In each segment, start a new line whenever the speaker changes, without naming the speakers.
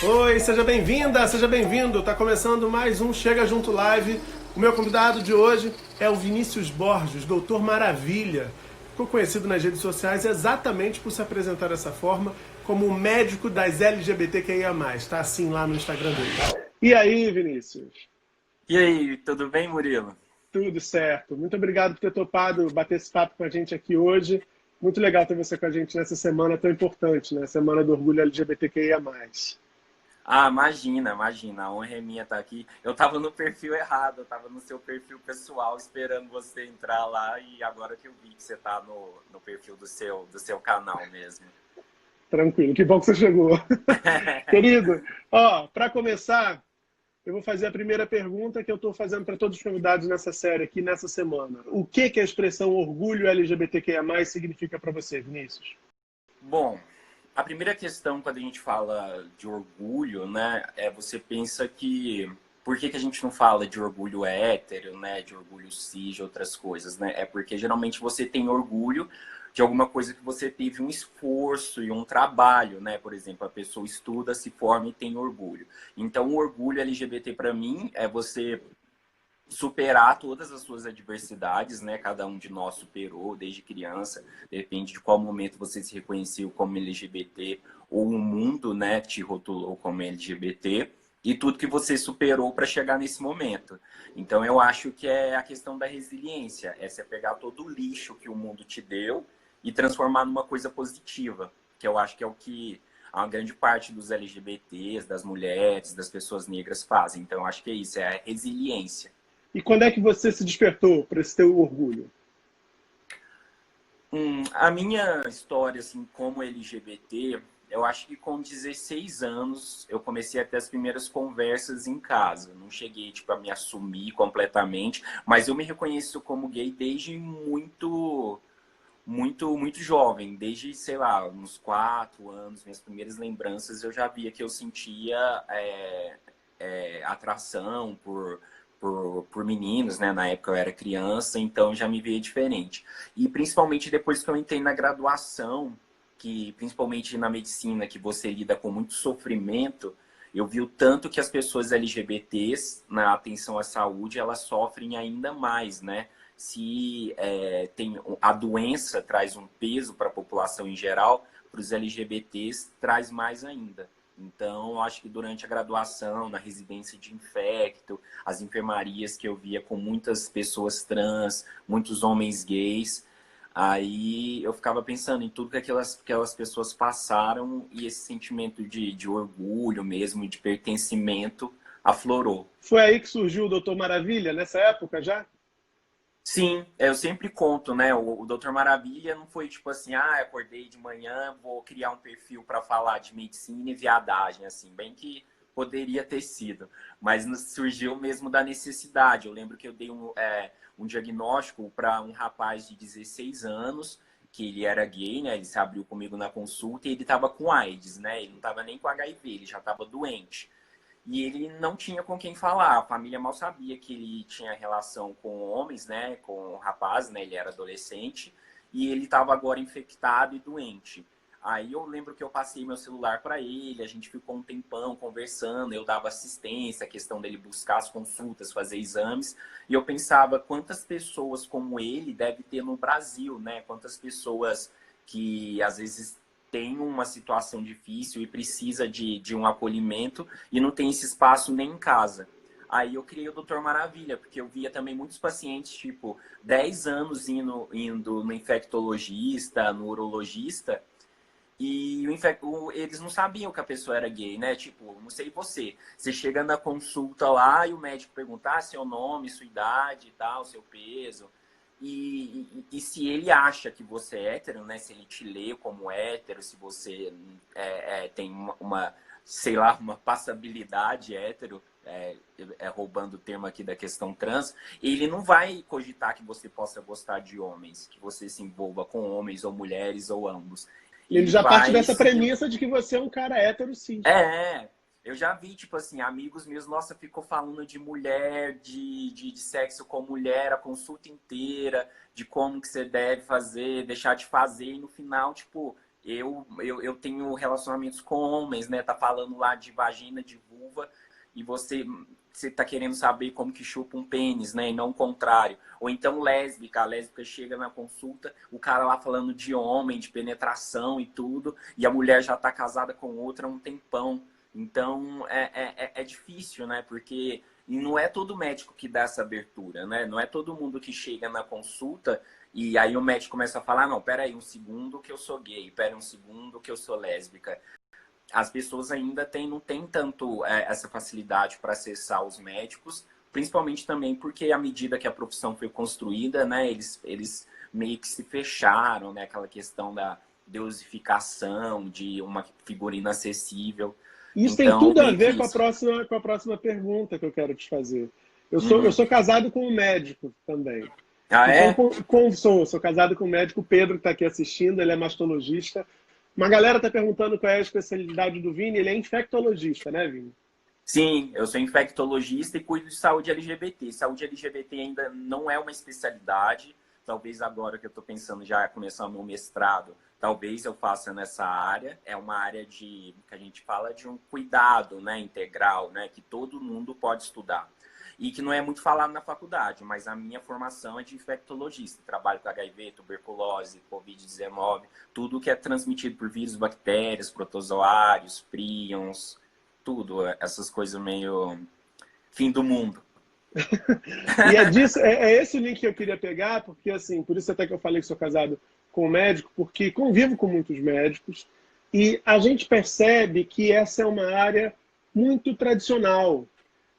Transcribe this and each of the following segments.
Oi, seja bem-vinda, seja bem-vindo. Tá começando mais um Chega Junto Live. O meu convidado de hoje é o Vinícius Borges, Doutor Maravilha. Ficou conhecido nas redes sociais exatamente por se apresentar dessa forma, como o médico das LGBTQIA+. Tá assim lá no Instagram dele. E aí, Vinícius?
E aí, tudo bem, Murilo?
Tudo certo. Muito obrigado por ter topado bater esse papo com a gente aqui hoje. Muito legal ter você com a gente nessa semana tão importante, né? Semana do Orgulho LGBTQIA+.
Ah, imagina, a honra é minha estar aqui. Eu tava no perfil errado, eu tava no seu perfil pessoal esperando você entrar lá e agora que eu vi que você tá no perfil do seu canal mesmo.
Tranquilo, que bom que você chegou. Querido, ó, para começar, eu vou fazer a primeira pergunta que eu estou fazendo para todos os convidados nessa série aqui, nessa semana. O que a expressão orgulho LGBTQIA+, significa para você, Vinícius?
Bom, a primeira questão quando a gente fala de orgulho, né, você pensa que por que a gente não fala de orgulho hétero, né, de orgulho cis, de outras coisas, né? É porque geralmente você tem orgulho de alguma coisa que você teve um esforço e um trabalho, né? Por exemplo, a pessoa estuda, se forma e tem orgulho. Então, o orgulho LGBT para mim é você superar todas as suas adversidades, né? Cada um de nós superou desde criança, depende de qual momento você se reconheceu como LGBT ou o mundo, né, te rotulou como LGBT e tudo que você superou para chegar nesse momento. Então eu acho que é a questão da resiliência, é você pegar todo o lixo que o mundo te deu e transformar numa coisa positiva, que eu acho que é o que a grande parte dos LGBTs, das mulheres, das pessoas negras fazem. Então eu acho que é isso, é a resiliência.
E quando é que você se despertou para esse teu orgulho?
A minha história, assim, como LGBT, eu acho que com 16 anos eu comecei a ter as primeiras conversas em casa. Não cheguei, tipo, a me assumir completamente, mas eu me reconheço como gay desde muito jovem. Desde, sei lá, uns 4 anos, minhas primeiras lembranças, eu já via que eu sentia atração por meninos, né? Na época eu era criança, então já me via diferente. E principalmente depois que eu entrei na graduação, que principalmente na medicina, que você lida com muito sofrimento, eu vi o tanto que as pessoas LGBTs, na atenção à saúde, elas sofrem ainda mais, né? Se tem a doença traz um peso para a população em geral, para os LGBTs traz mais ainda. Então, acho que durante a graduação, na residência de infecto, as enfermarias que eu via com muitas pessoas trans, muitos homens gays, aí eu ficava pensando em tudo que aquelas pessoas passaram e esse sentimento de orgulho mesmo, de pertencimento, aflorou.
Foi aí que surgiu o Doutor Maravilha, nessa época já?
Sim, eu sempre conto, né? O Dr. Maravilha não foi tipo assim, acordei de manhã, vou criar um perfil para falar de medicina e viadagem, assim, bem que poderia ter sido, mas surgiu mesmo da necessidade. Eu lembro que eu dei um diagnóstico para um rapaz de 16 anos, que ele era gay, né? Ele se abriu comigo na consulta e ele estava com AIDS, né? Ele não estava nem com HIV, ele já estava doente. E ele não tinha com quem falar. A família mal sabia que ele tinha relação com homens, né? Com rapazes, né? Ele era adolescente. E ele estava agora infectado e doente. Aí eu lembro que eu passei meu celular para ele, a gente ficou um tempão conversando, eu dava assistência, a questão dele buscar as consultas, fazer exames, e eu pensava quantas pessoas como ele deve ter no Brasil, né? Quantas pessoas que às vezes tem uma situação difícil e precisa de um acolhimento e não tem esse espaço nem em casa. Aí eu criei o Doutor Maravilha, porque eu via também muitos pacientes, tipo, 10 anos indo no infectologista, no urologista, e eles não sabiam que a pessoa era gay, né? Tipo, não sei você. Você chega na consulta lá e o médico pergunta seu nome, sua idade e tal, seu peso. E se ele acha que você é hétero, né? Se ele te lê como hétero, se você tem sei lá, uma passabilidade hétero, roubando o termo aqui da questão trans, ele não vai cogitar que você possa gostar de homens, que você se envolva com homens ou mulheres ou ambos.
Ele
Ele
já parte
vai
dessa
se
premissa de que você é um cara hétero, cis.
é, eu já vi, tipo assim, amigos meus, nossa, ficou falando de mulher, de sexo com mulher a consulta inteira, de como que você deve fazer, deixar de fazer, e no final, tipo, eu tenho relacionamentos com homens, né? Tá falando lá de vagina, de vulva, e você tá querendo saber como que chupa um pênis, né? E não o contrário. Ou então lésbica, a lésbica chega na consulta, o cara lá falando de homem, de penetração e tudo, e a mulher já tá casada com outra há um tempão. Então é difícil, né? Porque e não é todo médico que dá essa abertura, né? Não é todo mundo que chega na consulta e aí o médico começa a falar, não, peraí, um segundo que eu sou gay, peraí, um segundo que eu sou lésbica. As pessoas ainda não têm tanto essa facilidade para acessar os médicos, principalmente também porque à medida que a profissão foi construída, né, eles meio que se fecharam, né, aquela questão da deusificação, de uma figura inacessível.
Isso tem
Então,
tudo a
meio que
ver com
isso.
com a próxima pergunta que eu quero te fazer. Eu
Uhum.
sou casado com um médico também.
Ah,
Então,
é?
sou casado com um médico, o Pedro, que está aqui assistindo, ele é mastologista. Uma galera está perguntando qual é a especialidade do Vini, ele é infectologista, né, Vini?
Sim, eu sou infectologista e cuido de saúde LGBT. Saúde LGBT ainda não é uma especialidade. Talvez agora que eu estou pensando já começar o meu mestrado, talvez eu faça nessa área. É uma área que a gente fala de um cuidado, né, integral, né, que todo mundo pode estudar. E que não é muito falado na faculdade, mas a minha formação é de infectologista. Trabalho com HIV, tuberculose, Covid-19, tudo que é transmitido por vírus, bactérias, protozoários, prions, tudo, essas coisas meio fim do mundo.
E é disso, é esse o link que eu queria pegar, porque assim, por isso até que eu falei que sou casado com um médico, porque convivo com muitos médicos e a gente percebe que essa é uma área muito tradicional.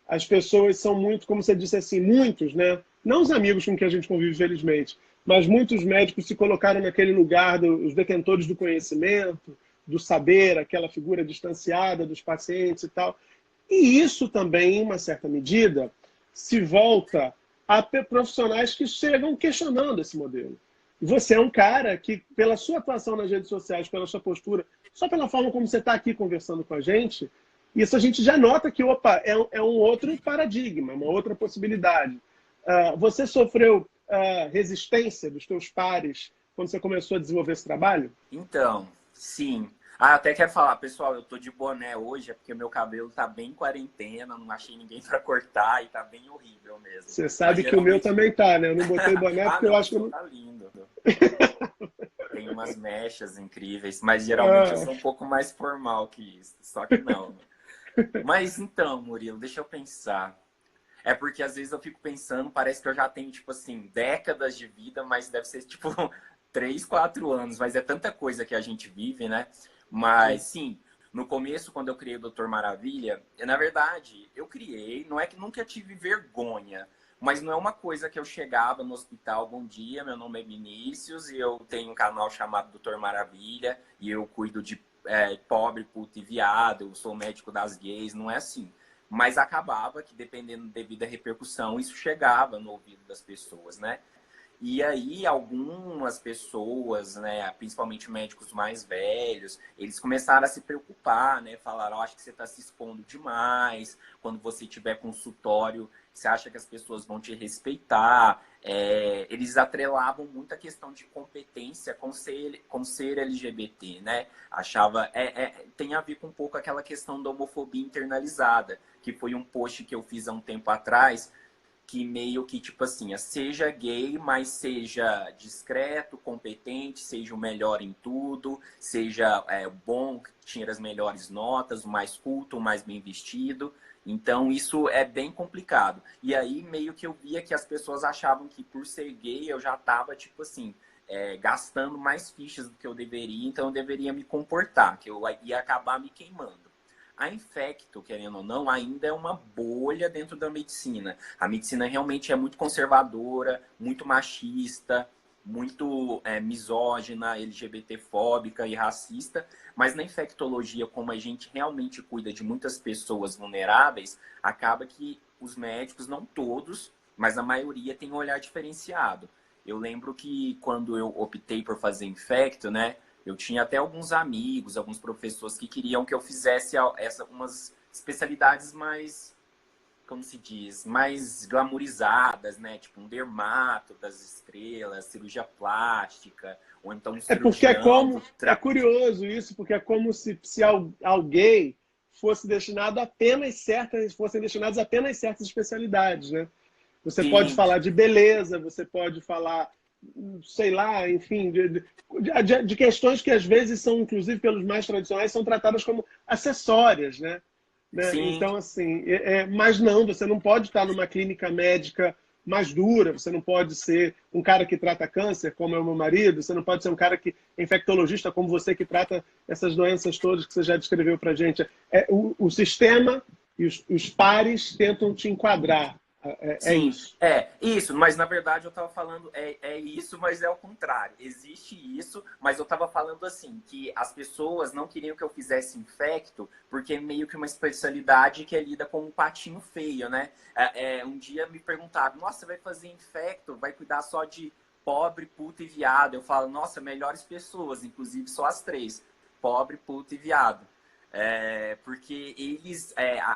As pessoas são muito, como você disse assim, muitos, né? Não os amigos com quem a gente convive, felizmente, mas muitos médicos se colocaram naquele lugar dos detentores do conhecimento, do saber, aquela figura distanciada dos pacientes e tal. E isso também, em uma certa medida, se volta a profissionais que chegam questionando esse modelo. E você é um cara que, pela sua atuação nas redes sociais, pela sua postura, só pela forma como você está aqui conversando com a gente, isso a gente já nota que, opa, é um outro paradigma, uma outra possibilidade. Você sofreu resistência dos teus pares quando você começou a desenvolver esse trabalho?
Então, sim. Ah, até quero falar, pessoal, eu tô de boné hoje, é porque meu cabelo tá bem quarentena, não achei ninguém para cortar e tá bem horrível mesmo.
Você
Mas
sabe que o meu
geralmente.
também tá, né? Eu não botei boné
Ah,
porque eu
não, o
acho que eu
seu
não...
tá lindo. Tem umas mechas incríveis, mas geralmente eu
Ah,
sou um pouco mais formal que isso. Só que não. Mas então, Murilo, deixa eu pensar. É porque às vezes eu fico pensando, parece que eu já tenho, tipo assim, décadas de vida, mas deve ser tipo 3, 4 anos. Mas é tanta coisa que a gente vive, né? Mas sim, no começo, quando eu criei o Doutor Maravilha, na verdade, eu criei, não é que nunca tive vergonha, mas não é uma coisa que eu chegava no hospital, bom dia, meu nome é Vinícius e eu tenho um canal chamado Doutor Maravilha e eu cuido de pobre, puto e viado, eu sou médico das gays, não é assim. Mas acabava que, dependendo devido à repercussão, isso chegava no ouvido das pessoas, né? E aí, algumas pessoas, né, principalmente médicos mais velhos, eles começaram a se preocupar, né? Falaram, acho que você está se expondo demais. Quando você tiver consultório, você acha que as pessoas vão te respeitar? Eles atrelavam muito a questão de competência com ser LGBT, né? Achava, tem a ver com um pouco aquela questão da homofobia internalizada, que foi um post que eu fiz há um tempo atrás, que meio que, tipo assim, seja gay, mas seja discreto, competente, seja o melhor em tudo, seja bom, tire as melhores notas, o mais culto, o mais bem vestido. Então, isso é bem complicado. E aí, meio que eu via que as pessoas achavam que por ser gay, eu já tava, tipo assim, gastando mais fichas do que eu deveria, então eu deveria me comportar, que eu ia acabar me queimando. A Infecto, querendo ou não, ainda é uma bolha dentro da medicina. A medicina realmente é muito conservadora, muito machista, muito misógina, LGBTfóbica e racista. Mas na infectologia, como a gente realmente cuida de muitas pessoas vulneráveis, acaba que os médicos, não todos, mas a maioria tem um olhar diferenciado. Eu lembro que quando eu optei por fazer infecto, né? Eu tinha até alguns amigos, alguns professores que queriam que eu fizesse umas especialidades mais como se diz, mais glamorizadas, né? Tipo um dermato das estrelas, cirurgia plástica, ou então um
É porque
cirurgião do
é curioso isso, porque é como se alguém fosse destinado apenas certas, fossem destinados apenas certas especialidades, né? Você pode
Sim,
falar de beleza, você pode falar, sei lá, enfim, de questões que às vezes são, inclusive pelos mais tradicionais, são tratadas como acessórias, né?
sim.
Então, assim, mas não, você não pode estar numa clínica médica mais dura, você não pode ser um cara que trata câncer, como é o meu marido, você não pode ser um cara que é infectologista, como você, que trata essas doenças todas que você já descreveu para a gente. O sistema e os pares tentam te enquadrar. É
Sim,
isso.
é isso, mas na verdade eu tava falando, é isso, mas é o contrário. Existe isso, mas eu tava falando assim, que as pessoas não queriam que eu fizesse infecto, porque é meio que uma especialidade que é lida como um patinho feio, né? Um dia me perguntaram, nossa, você vai fazer infecto, vai cuidar só de pobre, puto e viado. Eu falo, nossa, melhores pessoas, inclusive só as três, pobre, puto e viado. Porque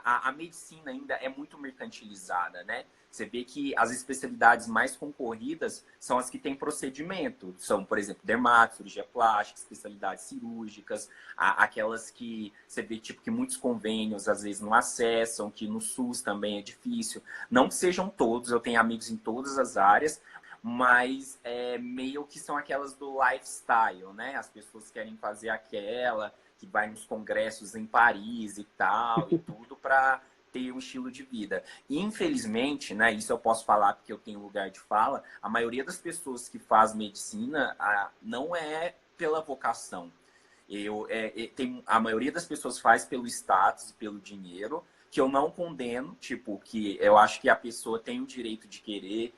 a medicina ainda é muito mercantilizada, né? Você vê que as especialidades mais concorridas são as que têm procedimento. São, por exemplo, dermato, cirurgia plástica, especialidades cirúrgicas, aquelas que você vê tipo, que muitos convênios às vezes não acessam, que no SUS também é difícil. Não que sejam todos, eu tenho amigos em todas as áreas, mas meio que são aquelas do lifestyle, né? As pessoas querem fazer aquela que vai nos congressos em Paris e tal, e tudo para ter um estilo de vida. E, infelizmente, né, isso eu posso falar porque eu tenho lugar de fala, a maioria das pessoas que faz medicina não é pela vocação. A maioria das pessoas faz pelo status e pelo dinheiro, que eu não condeno, tipo, que eu acho que a pessoa tem o direito de querer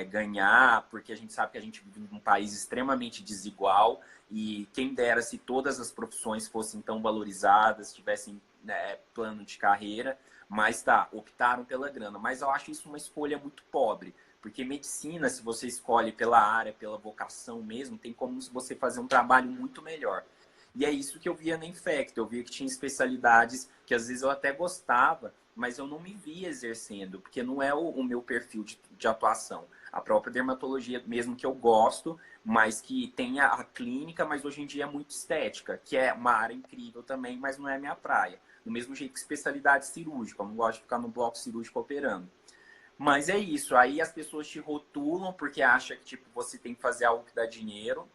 ganhar, porque a gente sabe que a gente vive num país extremamente desigual e quem dera se todas as profissões fossem tão valorizadas, tivessem, né, plano de carreira, mas tá, optaram pela grana. Mas eu acho isso uma escolha muito pobre, porque medicina, se você escolhe pela área, pela vocação mesmo, tem como você fazer um trabalho muito melhor. E é isso que eu via na Infecto. Eu via que tinha especialidades que às vezes eu até gostava, mas eu não me via exercendo, porque não é o meu perfil de atuação. A própria dermatologia, mesmo que eu gosto, mas que tem a clínica, mas hoje em dia é muito estética, que é uma área incrível também, mas não é minha praia. Do mesmo jeito que especialidade cirúrgica, eu não gosto de ficar no bloco cirúrgico operando. Mas é isso, aí as pessoas te rotulam porque acham que tipo, você tem que fazer algo que dá dinheiro,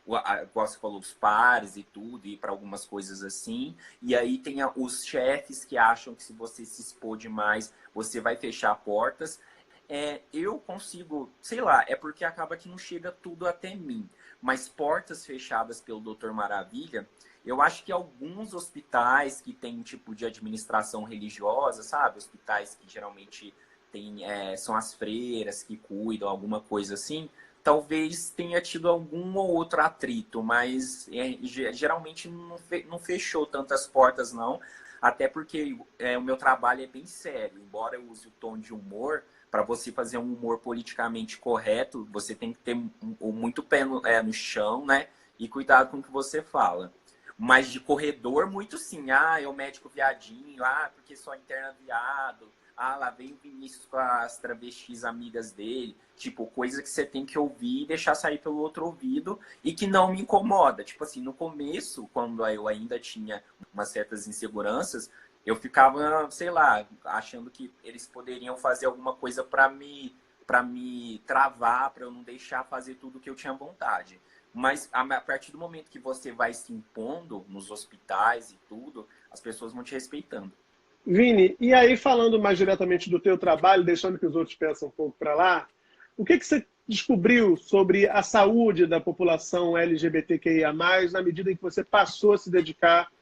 igual você falou, os pares e tudo, e para algumas coisas assim. E aí tem os chefes que acham que se você se expor demais, você vai fechar portas. Eu consigo, sei lá, é porque acaba que não chega tudo até mim. Mas portas fechadas pelo Doutor Maravilha, eu acho que alguns hospitais que têm tipo de administração religiosa, sabe? Hospitais que geralmente são as freiras que cuidam, alguma coisa assim, talvez tenha tido algum ou outro atrito, mas geralmente não fechou tantas portas, não. Até porque o meu trabalho é bem sério. Embora eu use o tom de humor, para você fazer um humor politicamente correto, você tem que ter muito pé no chão, né? E cuidado com o que você fala. Mas de corredor, muito sim. É o médico viadinho. Porque só interna viado. Lá vem o Vinícius com as travestis amigas dele. Tipo, coisa que você tem que ouvir e deixar sair pelo outro ouvido e que não me incomoda. Tipo assim, no começo, quando eu ainda tinha umas certas inseguranças, eu ficava, sei lá, achando que eles poderiam fazer alguma coisa para me travar, para eu não deixar fazer tudo que eu tinha vontade. Mas a partir do momento que você vai se impondo nos hospitais e tudo, as pessoas vão te respeitando.
Vini, e aí falando mais diretamente do teu trabalho, deixando que os outros pensem um pouco para lá, o que você descobriu sobre a saúde da população LGBTQIA+, na medida em que você passou a se dedicar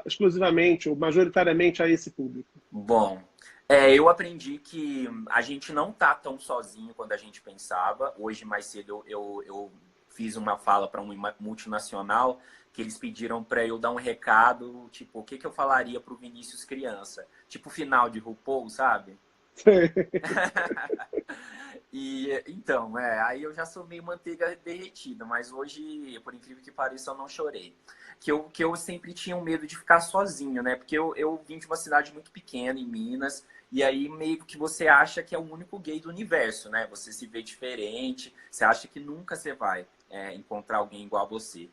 exclusivamente ou majoritariamente a esse público?
Bom, eu aprendi que a gente não tá tão sozinho quando a gente pensava. Hoje, mais cedo, eu fiz uma fala para uma multinacional que eles pediram para eu dar um recado, tipo, o que eu falaria para o Vinícius criança? Tipo, final de RuPaul, sabe? E então, aí eu já sou meio manteiga derretida, mas hoje, por incrível que pareça, eu não chorei. Que eu sempre tinha um medo de ficar sozinho, né? Porque eu vim de uma cidade muito pequena, em Minas, e aí meio que você acha que é o único gay do universo, né? Você se vê diferente, você acha que nunca você vai encontrar alguém igual a você.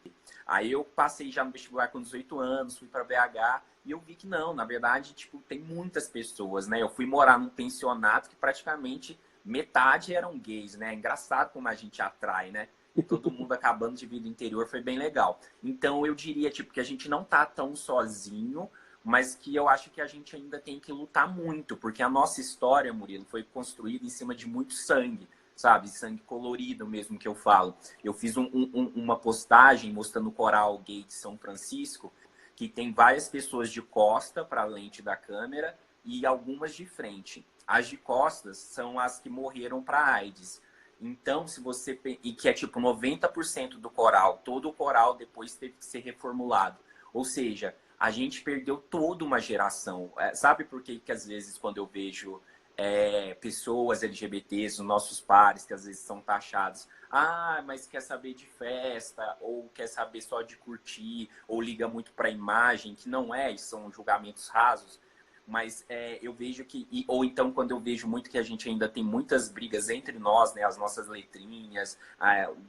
Aí eu passei já no vestibular com 18 anos, fui para BH, e eu vi que não, na verdade, tipo, tem muitas pessoas, né? Eu fui morar num pensionato que praticamente metade eram gays, né? Engraçado como a gente atrai, né? E todo mundo acabando de vir do interior, foi bem legal. Então eu diria, tipo, que a gente não tá tão sozinho, mas que eu acho que a gente ainda tem que lutar muito, porque a nossa história, Murilo, foi construída em cima de muito sangue, sabe? Sangue colorido mesmo que eu falo. Eu fiz uma postagem mostrando o coral gay de São Francisco, que tem várias pessoas de costa para a lente da câmera e algumas de frente. As de costas são as que morreram para AIDS. Então, se você... E que é tipo 90% do coral. Todo o coral depois teve que ser reformulado. Ou seja, a gente perdeu toda uma geração. Sabe por que às vezes quando eu vejo pessoas LGBTs, os nossos pares, que às vezes são taxados, mas quer saber de festa, ou quer saber só de curtir, ou liga muito para a imagem, que não são julgamentos rasos. Mas eu vejo que... Ou então, quando eu vejo muito que a gente ainda tem muitas brigas entre nós, né? As nossas letrinhas,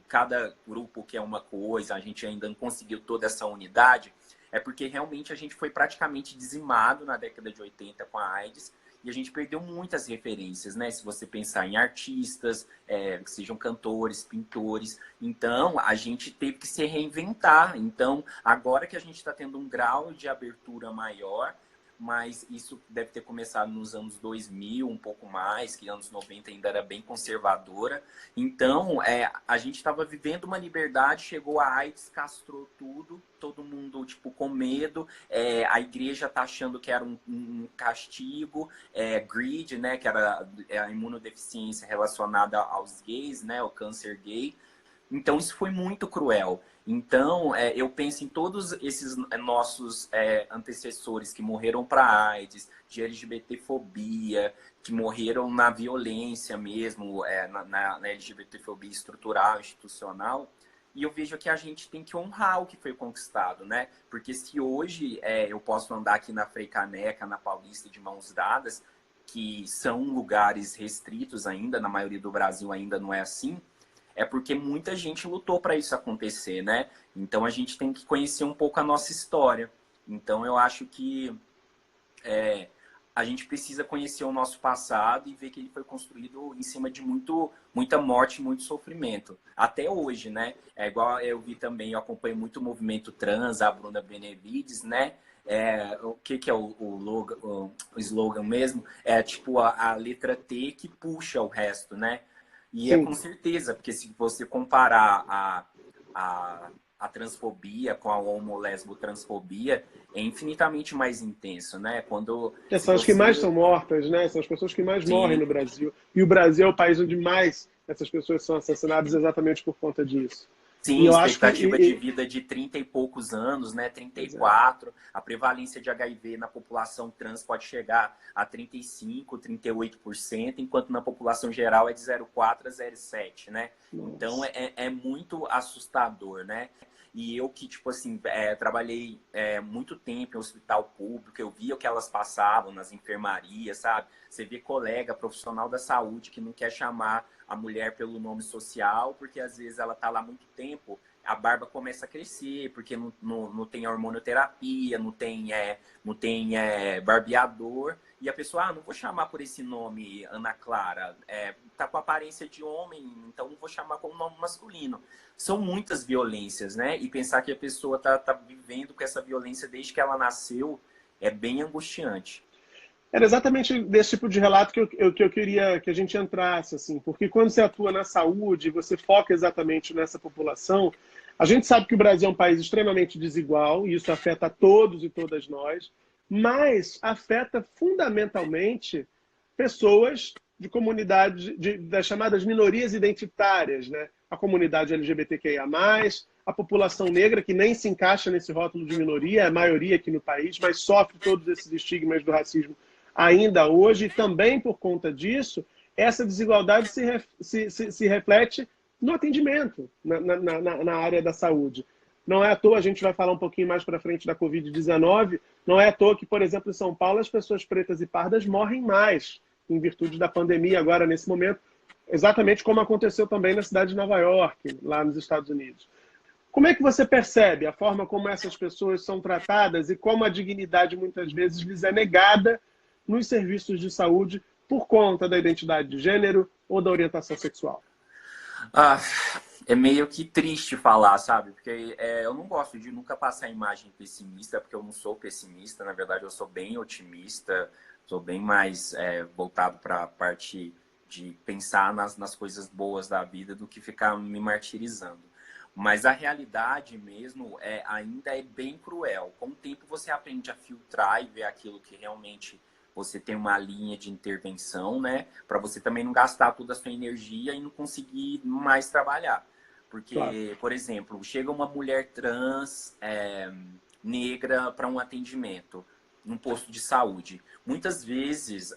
cada grupo quer uma coisa, a gente ainda não conseguiu toda essa unidade, é porque realmente a gente foi praticamente dizimado na década de 80 com a AIDS, e a gente perdeu muitas referências, né? Se você pensar em artistas, que sejam cantores, pintores. Então, a gente teve que se reinventar. Então, agora que a gente está tendo um grau de abertura maior, mas isso deve ter começado nos anos 2000, um pouco mais, que anos 90 ainda era bem conservadora. Então, a gente estava vivendo uma liberdade, chegou a AIDS, castrou tudo, todo mundo, tipo, com medo. A igreja tá achando que era um castigo, GRID, né, que era a imunodeficiência relacionada aos gays, né, o câncer gay. Então, isso foi muito cruel. Então, eu penso em todos esses nossos antecessores que morreram para AIDS, de LGBTfobia, que morreram na violência mesmo, na LGBTfobia estrutural, institucional. E eu vejo que a gente tem que honrar o que foi conquistado, né? Porque se hoje eu posso andar aqui na Frei Caneca, na Paulista, de mãos dadas, que são lugares restritos ainda, na maioria do Brasil ainda não é assim, é porque muita gente lutou para isso acontecer, né? Então a gente tem que conhecer um pouco a nossa história. Então eu acho que a gente precisa conhecer o nosso passado e ver que ele foi construído em cima de muita morte e muito sofrimento. Até hoje, né? É igual eu vi também, eu acompanho muito o movimento trans, a Bruna Benevides, né? O que é o slogan mesmo? É tipo a letra T que puxa o resto, né? E
Sim.
com certeza, porque se você comparar a transfobia com a homo-lesbo-transfobia, é infinitamente mais intenso, né? Se
São as que mais
você...
são mortas, né? São as pessoas que mais morrem
Sim,
no Brasil. E o Brasil é o país onde mais essas pessoas são assassinadas exatamente por conta disso. E
sim,
eu acho que...
expectativa de vida de 30 e poucos anos, né?
Pois é.
34. A prevalência de HIV na população trans pode chegar a 35, 38%, enquanto na população geral é de 0,4 a 0,7, né?
Nossa.
Então é muito assustador, né? E eu que, tipo assim, trabalhei muito tempo em hospital público, eu via o que elas passavam nas enfermarias, sabe? Você vê colega profissional da saúde que não quer chamar a mulher pelo nome social, porque às vezes ela tá lá muito tempo, a barba começa a crescer, porque não tem hormonioterapia, não tem barbeador, e a pessoa, não vou chamar por esse nome, Ana Clara, tá com aparência de homem, então não vou chamar com nome masculino. São muitas violências, né? E pensar que a pessoa tá vivendo com essa violência desde que ela nasceu é bem angustiante.
Era exatamente desse tipo de relato que eu queria que a gente entrasse, assim, porque quando você atua na saúde, você foca exatamente nessa população, a gente sabe que o Brasil é um país extremamente desigual, e isso afeta a todos e todas nós, mas afeta fundamentalmente pessoas de comunidades, das chamadas minorias identitárias, né? A comunidade LGBTQIA+, a população negra, que nem se encaixa nesse rótulo de minoria, é a maioria aqui no país, mas sofre todos esses estigmas do racismo ainda hoje, e também por conta disso, essa desigualdade se reflete no atendimento na área da saúde. Não é à toa, a gente vai falar um pouquinho mais para frente da Covid-19, não é à toa que, por exemplo, em São Paulo, as pessoas pretas e pardas morrem mais em virtude da pandemia agora, nesse momento, exatamente como aconteceu também na cidade de Nova York, lá nos Estados Unidos. Como é que você percebe a forma como essas pessoas são tratadas e como a dignidade muitas vezes lhes é negada nos serviços de saúde por conta da identidade de gênero ou da orientação sexual?
Ah, é meio que triste falar, sabe? Porque eu não gosto de nunca passar a imagem pessimista, porque eu não sou pessimista, na verdade eu sou bem otimista, sou bem mais voltado para a parte de pensar nas coisas boas da vida do que ficar me martirizando. Mas a realidade mesmo ainda é bem cruel. Com o tempo você aprende a filtrar e ver aquilo que realmente você tem uma linha de intervenção, né? Para você também não gastar toda a sua energia e não conseguir mais trabalhar.
Claro.
Porque, por exemplo, chega uma mulher trans negra para um atendimento num posto de saúde. Muitas vezes,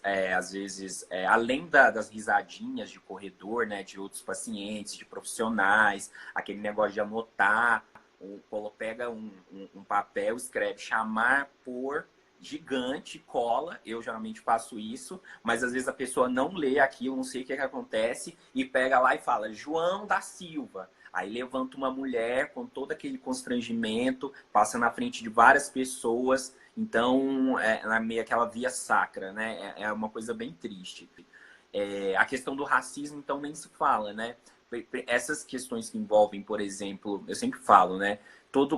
além das risadinhas de corredor, né, de outros pacientes, de profissionais, aquele negócio de anotar, pega um papel, escreve chamar por gigante, cola, eu geralmente faço isso, mas às vezes a pessoa não lê aquilo, não sei o que acontece, e pega lá e fala, João da Silva. Aí levanta uma mulher com todo aquele constrangimento, passa na frente de várias pessoas, então é meio aquela via sacra, né? É uma coisa bem triste. A questão do racismo, então, nem se fala, né? Essas questões que envolvem, por exemplo, eu sempre falo, né?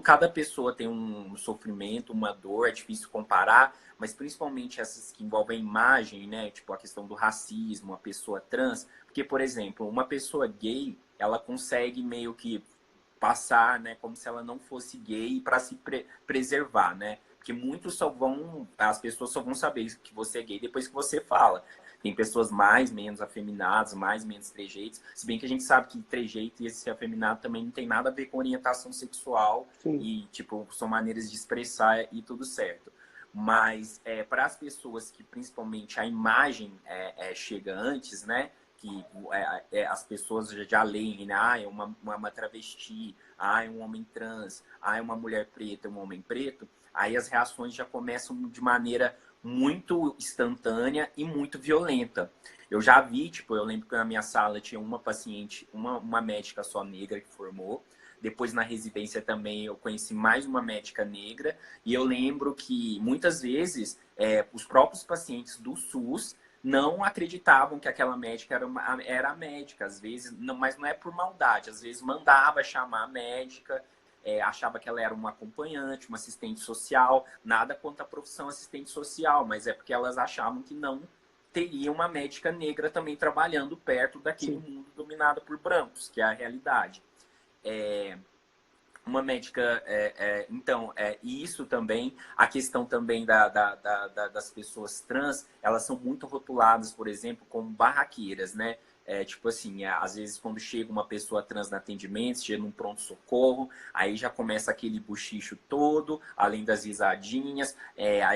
Cada pessoa tem um sofrimento, uma dor, é difícil comparar, mas principalmente essas que envolvem imagem, né? Tipo a questão do racismo, a pessoa trans. Porque, por exemplo, uma pessoa gay, ela consegue meio que passar, né, como se ela não fosse gay para se preservar, né? Porque as pessoas só vão saber que você é gay depois que você fala. Tem pessoas mais, menos afeminadas, mais, menos trejeitos. Se bem que a gente sabe que trejeito e esse afeminado também não tem nada a ver com orientação sexual.
Sim.
E, tipo, são maneiras de expressar e tudo certo. Mas para as pessoas que, principalmente, a imagem chega antes, né? Que as pessoas já leem, né? É uma travesti, é um homem trans, é uma mulher preta, um homem preto. Aí as reações já começam de maneira muito instantânea e muito violenta. Eu já vi, tipo, eu lembro que na minha sala tinha uma paciente, uma médica só negra que formou. Depois na residência também eu conheci mais uma médica negra. E eu lembro que muitas vezes os próprios pacientes do SUS não acreditavam que aquela médica era a médica, às vezes, não, mas não é por maldade, às vezes mandava chamar a médica, achava que ela era uma acompanhante, uma assistente social, nada contra a profissão assistente social, mas é porque elas achavam que não teria uma médica negra também trabalhando perto daquele
Sim.
mundo dominado por brancos, que é a realidade. Uma médica, então, e isso também, a questão também das pessoas trans, elas são muito rotuladas, por exemplo, como barraqueiras, né? Tipo assim, às vezes quando chega uma pessoa trans no atendimento, chega num pronto-socorro, aí já começa aquele bochicho todo, além das risadinhas,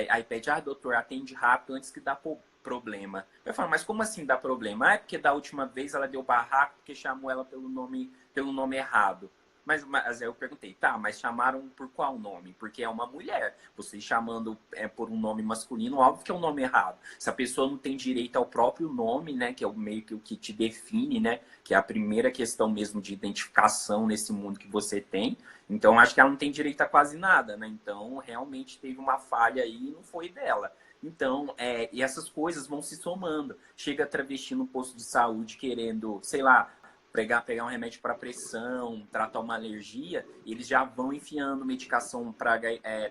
aí pede, doutor, atende rápido antes que dá problema. Eu falo, mas como assim dá problema? É porque da última vez ela deu barraco porque chamou ela pelo nome errado. Mas aí eu perguntei, tá, mas chamaram por qual nome? Porque é uma mulher. Vocês chamando por um nome masculino, óbvio que é um nome errado. Se a pessoa não tem direito ao próprio nome, né, que é meio que o que te define, né, que é a primeira questão mesmo de identificação nesse mundo que você tem, então acho que ela não tem direito a quase nada, né? Então realmente teve uma falha aí e não foi dela. Então, e essas coisas vão se somando. Chega travesti no posto de saúde querendo, sei lá, pegar um remédio para pressão, tratar uma alergia, eles já vão enfiando medicação para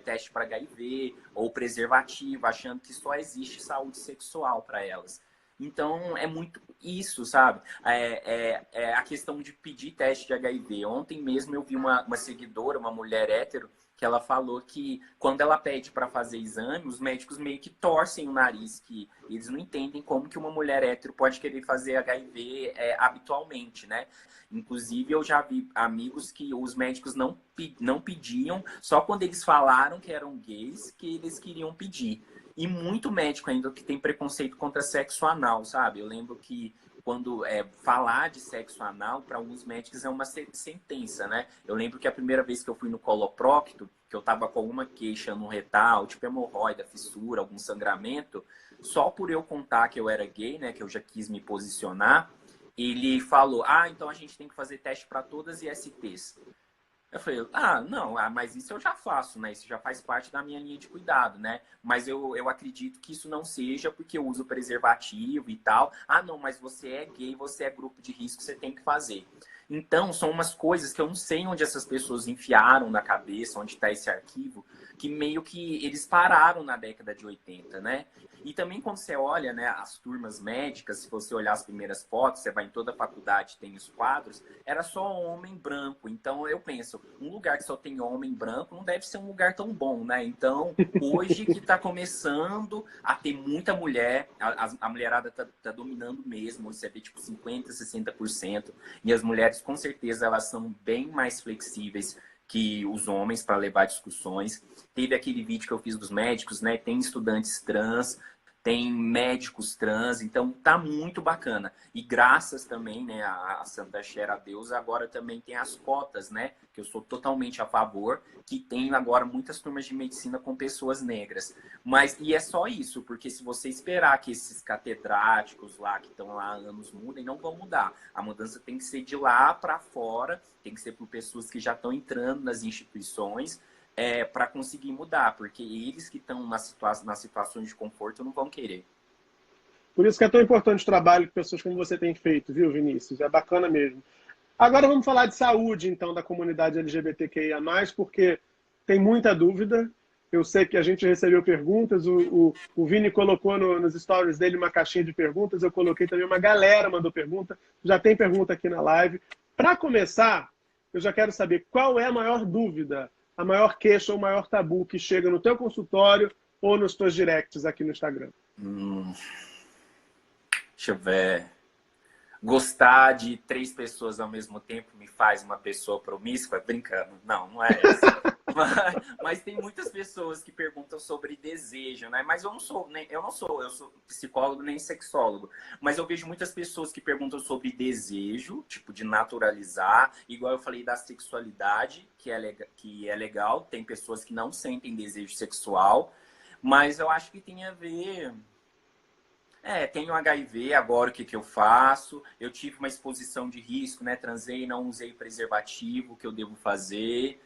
teste para HIV ou preservativo, achando que só existe saúde sexual para elas. Então, é muito isso, sabe? A questão de pedir teste de HIV. Ontem mesmo eu vi uma seguidora, uma mulher hétero, que ela falou que quando ela pede para fazer exame, os médicos meio que torcem o nariz, que eles não entendem como que uma mulher hétero pode querer fazer HIV habitualmente, né? Inclusive, eu já vi amigos que os médicos não pediam, só quando eles falaram que eram gays que eles queriam pedir. E muito médico ainda que tem preconceito contra sexo anal, sabe? Eu lembro que quando falar de sexo anal, para alguns médicos é uma sentença, né? Eu lembro que a primeira vez que eu fui no coloprocto, que eu tava com alguma queixa no retal, tipo hemorroida, fissura, algum sangramento, só por eu contar que eu era gay, né, que eu já quis me posicionar, ele falou, então a gente tem que fazer teste para todas as ISTs. Eu falei, não, mas isso eu já faço, né? Isso já faz parte da minha linha de cuidado, né? Mas eu acredito que isso não seja porque eu uso preservativo e tal. Não, mas você é gay, você é grupo de risco, você tem que fazer. Então, são umas coisas que eu não sei onde essas pessoas enfiaram na cabeça, onde está esse arquivo, que meio que eles pararam na década de 80, né? E também quando você olha, né, as turmas médicas, se você olhar as primeiras fotos, você vai em toda a faculdade, tem os quadros, era só homem branco. Então eu penso, um lugar que só tem homem branco não deve ser um lugar tão bom, né? Então, hoje que está começando a ter muita mulher, a mulherada tá dominando mesmo, você vê tipo 50%, 60%, e as mulheres com certeza elas são bem mais flexíveis que os homens para levar discussões. Teve aquele vídeo que eu fiz dos médicos, né? Tem estudantes trans, tem médicos trans, então tá muito bacana. E graças também, né, a Santa Xera, a Deus, agora também tem as cotas, né, que eu sou totalmente a favor, que tem agora muitas turmas de medicina com pessoas negras. Mas, e é só isso, porque se você esperar que esses catedráticos lá, que estão lá há anos, mudem, não vão mudar. A mudança tem que ser de lá para fora, tem que ser por pessoas que já estão entrando nas instituições, para conseguir mudar, porque eles que estão nas situações de conforto não vão querer.
Por isso que é tão importante o trabalho que pessoas como você têm feito, viu, Vinícius? É bacana mesmo. Agora vamos falar de saúde, então, da comunidade LGBTQIA+, porque tem muita dúvida. Eu sei que a gente recebeu perguntas, o Vini colocou nos stories dele uma caixinha de perguntas, eu coloquei também, uma galera mandou pergunta, já tem pergunta aqui na live. Para começar, eu já quero saber qual é a maior dúvida, a maior queixa ou o maior tabu que chega no teu consultório ou nos teus directs aqui no Instagram.
Deixa eu ver. Gostar de 3 pessoas ao mesmo tempo me faz uma pessoa promíscua? Brincando. Não, não é essa. Mas tem muitas pessoas que perguntam sobre desejo, né? Mas eu não sou psicólogo nem sexólogo. Mas eu vejo muitas pessoas que perguntam sobre desejo, tipo, de naturalizar. Igual eu falei da sexualidade, que é legal. Tem pessoas que não sentem desejo sexual. Mas eu acho que tem a ver... tenho HIV, agora o que eu faço? Eu tive uma exposição de risco, né? Transei, não usei preservativo, o que eu devo fazer?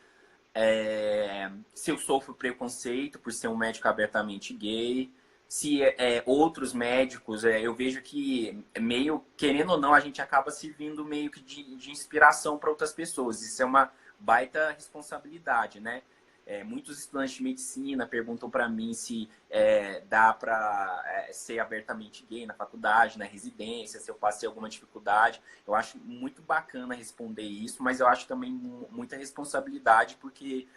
Se eu sofro preconceito por ser um médico abertamente gay? Se outros médicos, eu vejo que meio, querendo ou não, a gente acaba servindo meio que de inspiração para outras pessoas. Isso é uma baita responsabilidade, né? Muitos estudantes de medicina perguntam para mim se dá para ser abertamente gay na faculdade, na residência, se eu passei alguma dificuldade. Eu acho muito bacana responder isso, mas eu acho também muita responsabilidade, porque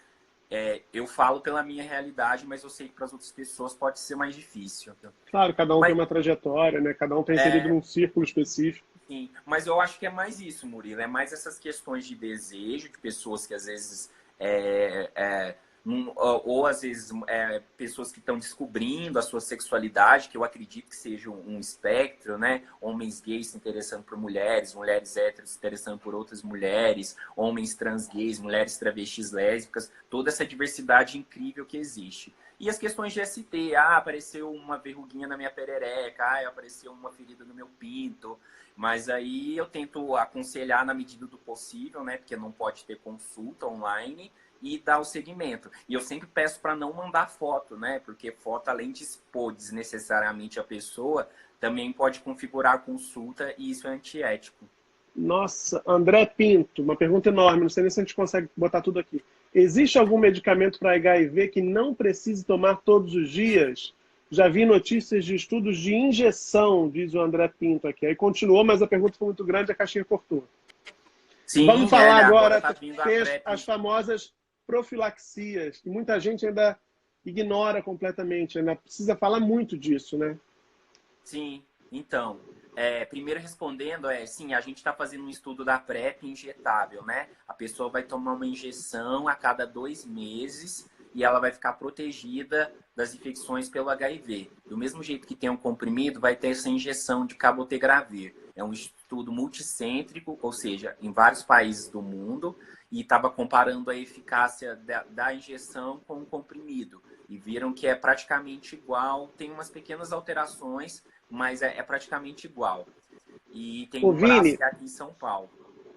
eu falo pela minha realidade, mas eu sei que para as outras pessoas pode ser mais difícil.
Claro, cada um tem uma trajetória, né? Cada um tem inserido num círculo específico.
Sim, mas eu acho que é mais isso, Murilo. É mais essas questões de desejo, de pessoas que às vezes... ou às vezes pessoas que estão descobrindo a sua sexualidade, que eu acredito que seja um espectro, né? Homens gays se interessando por mulheres, mulheres héteros se interessando por outras mulheres, homens trans gays, mulheres travestis lésbicas, toda essa diversidade incrível que existe. E as questões de ST, apareceu uma verruguinha na minha perereca, apareceu uma ferida no meu pinto, mas aí eu tento aconselhar na medida do possível, né? Porque não pode ter consulta online, e dar o segmento. E eu sempre peço para não mandar foto, né? Porque foto, além de expor desnecessariamente a pessoa, também pode configurar a consulta e isso é antiético.
Nossa, André Pinto, uma pergunta enorme, não sei nem se a gente consegue botar tudo aqui. Existe algum medicamento para HIV que não precise tomar todos os dias? Já vi notícias de estudos de injeção, diz o André Pinto aqui. Aí continuou, mas a pergunta foi muito grande, a caixinha cortou.
Sim,
vamos falar agora
tá
as famosas profilaxias, que muita gente ainda ignora completamente, ainda precisa falar muito disso, né?
Sim, então, primeiro respondendo, sim, a gente está fazendo um estudo da PrEP injetável, né? A pessoa vai tomar uma injeção a cada 2 meses e ela vai ficar protegida das infecções pelo HIV. Do mesmo jeito que tem um comprimido, vai ter essa injeção de cabotegravir. É um estudo multicêntrico, ou seja, em vários países do mundo, e estava comparando a eficácia da injeção com o comprimido. E viram que é praticamente igual, tem umas pequenas alterações, mas é praticamente igual. E tem
Ô,
um braço
Vini,
que é aqui em São Paulo.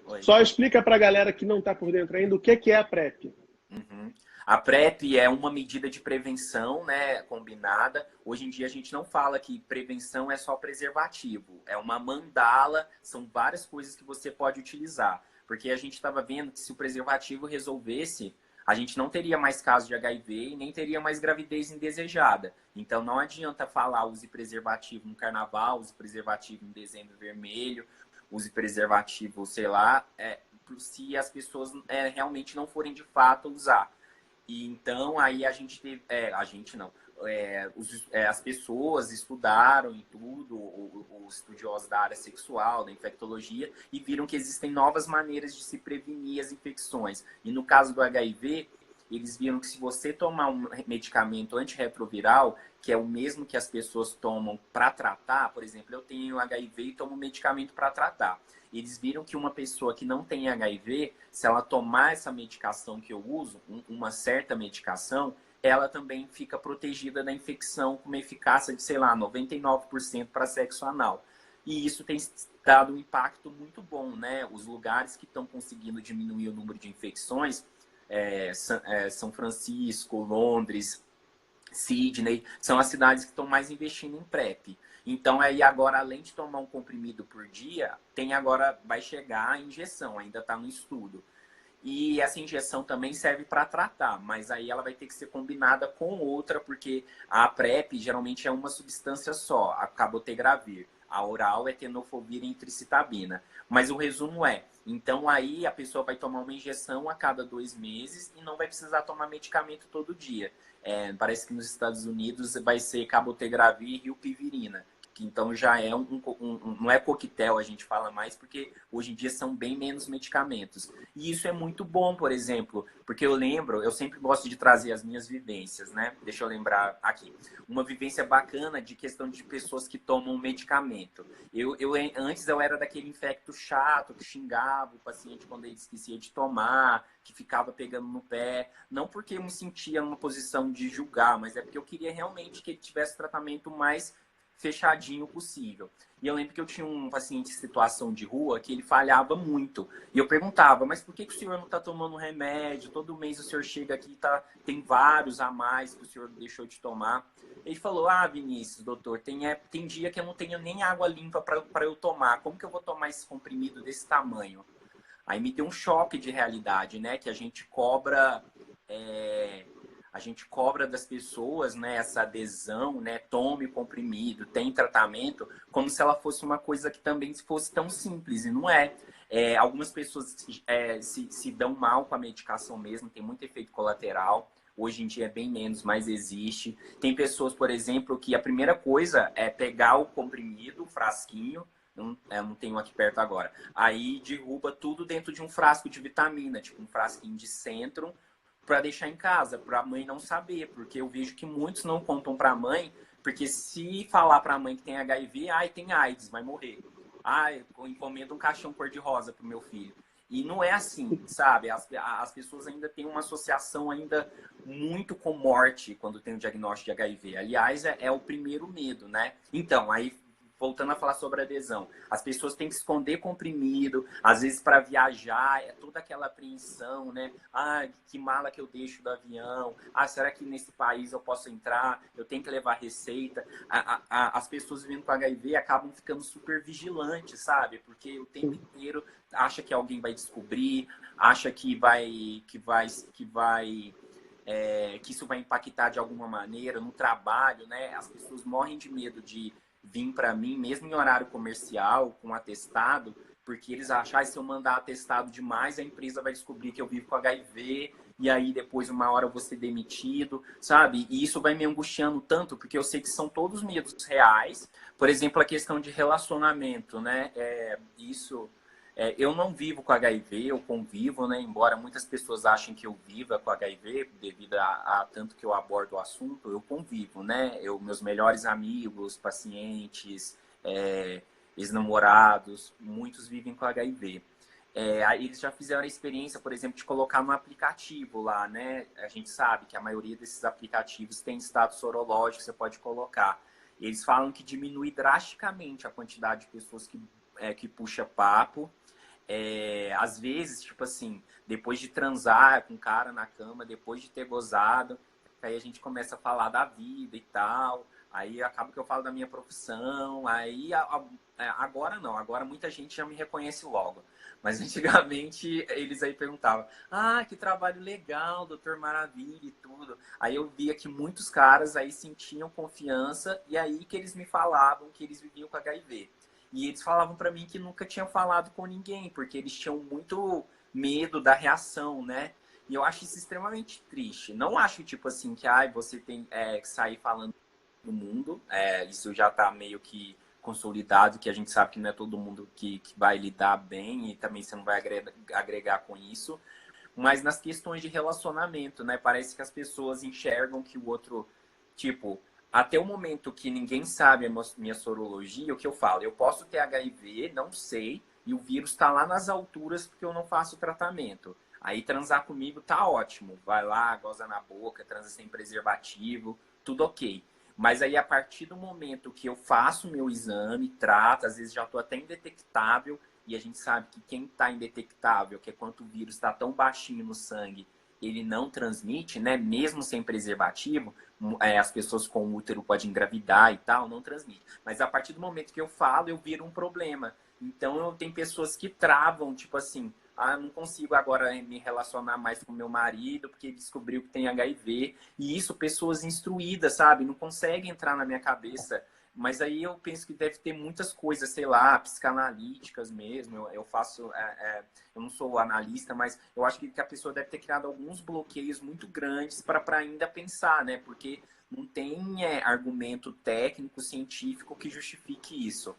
Oi.
só explica para a galera que não está por dentro ainda o que é a PrEP.
Uhum. A PrEP é uma medida de prevenção, né, combinada. Hoje em dia a gente não fala que prevenção é só preservativo. É uma mandala, são várias coisas que você pode utilizar. Porque a gente estava vendo que se o preservativo resolvesse, a gente não teria mais casos de HIV e nem teria mais gravidez indesejada. Então não adianta falar use preservativo no carnaval, use preservativo em dezembro vermelho, use preservativo, sei lá, se as pessoas realmente não forem de fato usar. E então aí a gente teve, a gente não, as pessoas estudaram e tudo, os estudiosos da área sexual, da infectologia, e viram que existem novas maneiras de se prevenir as infecções. E no caso do HIV, eles viram que se você tomar um medicamento antirretroviral, que é o mesmo que as pessoas tomam para tratar, por exemplo, eu tenho HIV e tomo medicamento para tratar. Eles viram que uma pessoa que não tem HIV, se ela tomar essa medicação que eu uso, uma certa medicação, ela também fica protegida da infecção com uma eficácia de, sei lá, 99% para sexo anal. E isso tem dado um impacto muito bom, né? Os lugares que estão conseguindo diminuir o número de infecções, São Francisco, Londres, Sydney, são as cidades que estão mais investindo em PrEP. Então, aí agora, além de tomar um comprimido por dia, vai chegar a injeção, ainda está no estudo. E essa injeção também serve para tratar, mas aí ela vai ter que ser combinada com outra, porque a PrEP geralmente é uma substância só, a cabotegravir. A oral é tenofovir e tricitabina. Mas o resumo então aí a pessoa vai tomar uma injeção a cada 2 meses e não vai precisar tomar medicamento todo dia. Parece que nos Estados Unidos vai ser cabotegravir e rilpivirina. Que então já é não é coquetel, a gente fala mais, porque hoje em dia são bem menos medicamentos. E isso é muito bom, por exemplo, porque eu sempre gosto de trazer as minhas vivências, né? Deixa eu lembrar aqui. Uma vivência bacana de questão de pessoas que tomam medicamento. Antes eu era daquele infecto chato, que xingava o paciente quando ele esquecia de tomar, que ficava pegando no pé. Não porque eu me sentia numa posição de julgar, mas é porque eu queria realmente que ele tivesse o tratamento mais fechadinho possível. E eu lembro que eu tinha um paciente em situação de rua que ele falhava muito. E eu perguntava, mas por que o senhor não está tomando remédio? Todo mês o senhor chega aqui e tem vários a mais que o senhor deixou de tomar. Ele falou, Vinícius, doutor, tem dia que eu não tenho nem água limpa para eu tomar. Como que eu vou tomar esse comprimido desse tamanho? Aí me deu um choque de realidade, né? Que a gente cobra das pessoas, né, essa adesão, né, tome comprimido, tem tratamento, como se ela fosse uma coisa que também fosse tão simples, e não é. Algumas pessoas se dão mal com a medicação mesmo, tem muito efeito colateral, hoje em dia é bem menos, mas existe. Tem pessoas, por exemplo, que a primeira coisa é pegar o comprimido, o frasquinho, não tenho aqui perto agora, aí derruba tudo dentro de um frasco de vitamina, tipo um frasquinho de Centrum, para deixar em casa, para a mãe não saber, porque eu vejo que muitos não contam para a mãe, porque se falar para a mãe que tem HIV, tem AIDS, vai morrer. Eu encomendo um caixão cor-de-rosa para o meu filho. E não é assim, sabe? As pessoas ainda têm uma associação ainda muito com morte quando tem o diagnóstico de HIV. Aliás, é o primeiro medo, né? Então, aí voltando a falar sobre adesão, as pessoas têm que esconder comprimido, às vezes para viajar, toda aquela apreensão, né? Que mala que eu deixo do avião? Será que nesse país eu posso entrar? Eu tenho que levar receita? As pessoas vivendo com HIV acabam ficando super vigilantes, sabe? Porque o tempo inteiro acha que alguém vai descobrir, acha que isso vai impactar de alguma maneira no trabalho, né? As pessoas morrem de medo de vir para mim, mesmo em horário comercial, com atestado, porque eles acham que se eu mandar atestado demais, a empresa vai descobrir que eu vivo com HIV, e aí depois, uma hora, eu vou ser demitido, sabe? E isso vai me angustiando tanto, porque eu sei que são todos medos reais. Por exemplo, a questão de relacionamento, né? Isso Eu não vivo com HIV, eu convivo, né? Embora muitas pessoas achem que eu viva com HIV, devido a tanto que eu abordo o assunto, eu convivo, né? Meus melhores amigos, pacientes, ex-namorados, muitos vivem com HIV. Aí eles já fizeram a experiência, por exemplo, de colocar no aplicativo lá, né? A gente sabe que a maioria desses aplicativos tem status sorológico que você pode colocar. Eles falam que diminui drasticamente a quantidade de pessoas que puxa papo. Às vezes, tipo assim, depois de transar com o cara na cama, depois de ter gozado, aí a gente começa a falar da vida e tal. Aí acaba que eu falo da minha profissão. Aí agora não, agora muita gente já me reconhece logo. Mas antigamente eles aí perguntavam: ah, que trabalho legal, Doutor Maravilha e tudo. Aí eu via que muitos caras aí sentiam confiança e aí que eles me falavam que eles viviam com HIV. E eles falavam para mim que nunca tinham falado com ninguém, porque eles tinham muito medo da reação, né? E eu acho isso extremamente triste. Não acho, tipo assim, que você tem que sair falando do mundo. Isso já está meio que consolidado, que a gente sabe que não é todo mundo que vai lidar bem e também você não vai agregar com isso. Mas nas questões de relacionamento, né? Parece que as pessoas enxergam que o outro, tipo, até o momento que ninguém sabe a minha sorologia, o que eu falo? Eu posso ter HIV, não sei, e o vírus está lá nas alturas porque eu não faço tratamento. Aí transar comigo tá ótimo. Vai lá, goza na boca, transa sem preservativo, tudo ok. Mas aí, a partir do momento que eu faço meu exame, trato, às vezes já estou até indetectável, e a gente sabe que quem está indetectável, que é quando o vírus está tão baixinho no sangue, ele não transmite, né? Mesmo sem preservativo, as pessoas com útero podem engravidar e tal, não transmite. Mas a partir do momento que eu falo, eu viro um problema. Então, eu tenho pessoas que travam, tipo assim, não consigo agora me relacionar mais com meu marido porque descobriu que tem HIV. E isso, pessoas instruídas, sabe? Não conseguem entrar na minha cabeça. Mas aí eu penso que deve ter muitas coisas, sei lá, psicanalíticas mesmo. Eu faço... eu não sou analista, mas eu acho que a pessoa deve ter criado alguns bloqueios muito grandes para ainda pensar, né? Porque não tem argumento técnico, científico que justifique isso.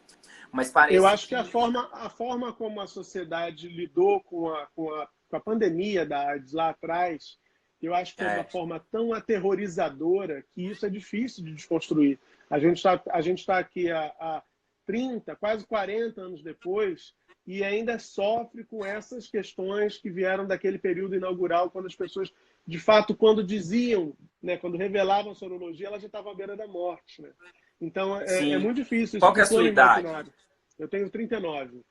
Mas
Eu
parece
acho que
que...
a forma como a sociedade lidou com a pandemia da AIDS lá atrás, eu acho que foi uma forma tão aterrorizadora que isso é difícil de desconstruir. A gente tá aqui há 30, quase 40 anos depois e ainda sofre com essas questões que vieram daquele período inaugural, quando as pessoas, de fato, quando diziam, né, quando revelavam a sorologia, ela já estava à beira da morte, né? Então, é
Sim.
muito difícil, isso
Qual que é a
ficou
sua
no
idade?
imaginário. Eu tenho 39.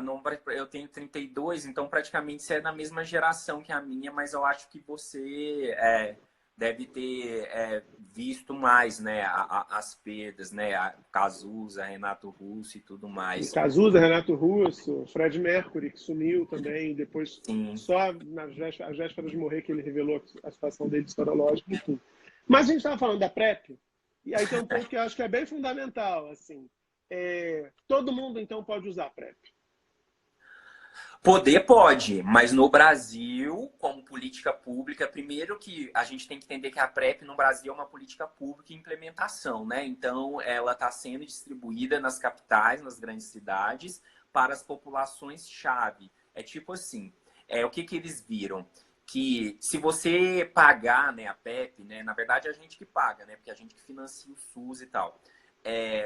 Não, eu tenho 32, então praticamente você é da mesma geração que a minha, mas eu acho que você deve ter visto mais, né, as perdas, né, a Cazuza, Renato Russo e tudo mais.
Cazuza, Renato Russo, Fred Mercury, que sumiu também, depois,
Sim.
só às vésperas de morrer, que ele revelou a situação dele sorológica, enfim. Mas a gente estava falando da PrEP, e aí tem um ponto que eu acho que é bem fundamental, assim. Todo mundo, então, pode usar PrEP.
Poder pode, mas no Brasil, como política pública, primeiro que a gente tem que entender que a PrEP no Brasil é uma política pública em implementação, né? Então, ela está sendo distribuída nas capitais, nas grandes cidades, para as populações-chave. É tipo assim, o que eles viram? Que se você pagar, né, a PEP, né, na verdade é a gente que paga, né, porque é a gente que financia o SUS e tal.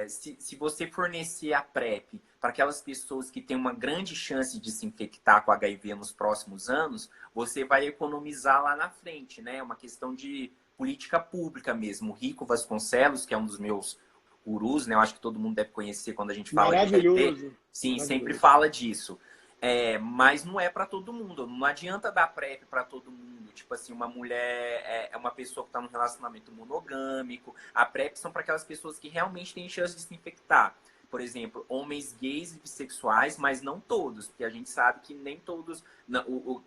Se você fornecer a PrEP para aquelas pessoas que têm uma grande chance de se infectar com HIV nos próximos anos, você vai economizar lá na frente, né? É uma questão de política pública mesmo. O Rico Vasconcelos, que é um dos meus gurus, né? Eu acho que todo mundo deve conhecer quando a gente fala de HIV.
Maravilhoso.
Sim, sempre
Maravilhoso.
fala disso. Mas não é para todo mundo. Não adianta dar PrEP para todo mundo. Tipo assim, uma mulher é uma pessoa que está num relacionamento monogâmico. A PrEP são para aquelas pessoas que realmente têm chance de se infectar. Por exemplo, homens gays e bissexuais, mas não todos, porque a gente sabe que nem todos.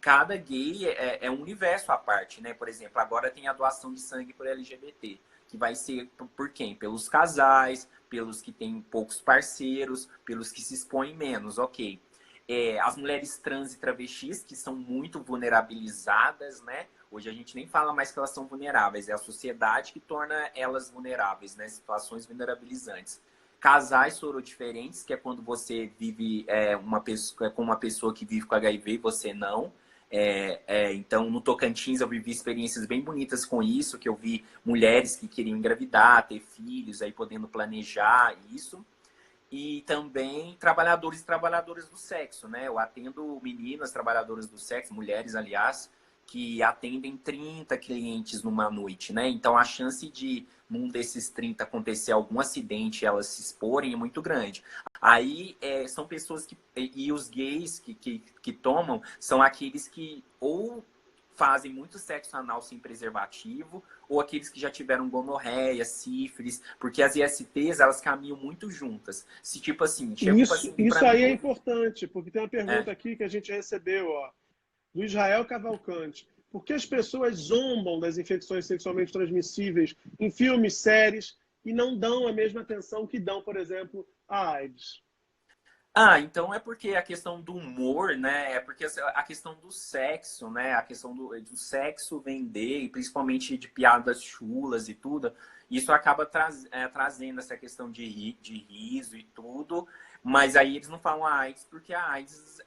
Cada gay é um universo à parte, né? Por exemplo, agora tem a doação de sangue por LGBT, que vai ser por quem? Pelos casais, pelos que têm poucos parceiros, pelos que se expõem menos, ok. As mulheres trans e travestis, que são muito vulnerabilizadas, né? Hoje a gente nem fala mais que elas são vulneráveis, é a sociedade que torna elas vulneráveis, né? Situações vulnerabilizantes. casais sorodiferentes, que é quando você vive com uma pessoa que vive com HIV e você não. Então, no Tocantins, eu vivi experiências bem bonitas com isso, que eu vi mulheres que queriam engravidar, ter filhos, aí podendo planejar isso. E também trabalhadores e trabalhadoras do sexo, né? Eu atendo meninas trabalhadoras do sexo, mulheres, aliás, que atendem 30 clientes numa noite, né? Então, a chance de, num desses 30, acontecer algum acidente e elas se exporem é muito grande. Aí, são pessoas que... E os gays que tomam são aqueles que ou fazem muito sexo anal sem preservativo, ou aqueles que já tiveram gonorreia, sífilis, porque as ISTs, elas caminham muito juntas. Se, tipo assim, chega um paciente
Isso
pra
aí é
mim...
importante, porque tem uma pergunta aqui que a gente recebeu, ó, do Israel Cavalcante. Por que as pessoas zombam das infecções sexualmente transmissíveis em filmes, séries, e não dão a mesma atenção que dão, por exemplo, à AIDS?
Então é porque a questão do humor, né? É porque a questão do sexo, né? A questão do sexo vender, e principalmente de piadas chulas e tudo, isso acaba trazendo essa questão de riso e tudo, mas aí eles não falam a AIDS porque a AIDS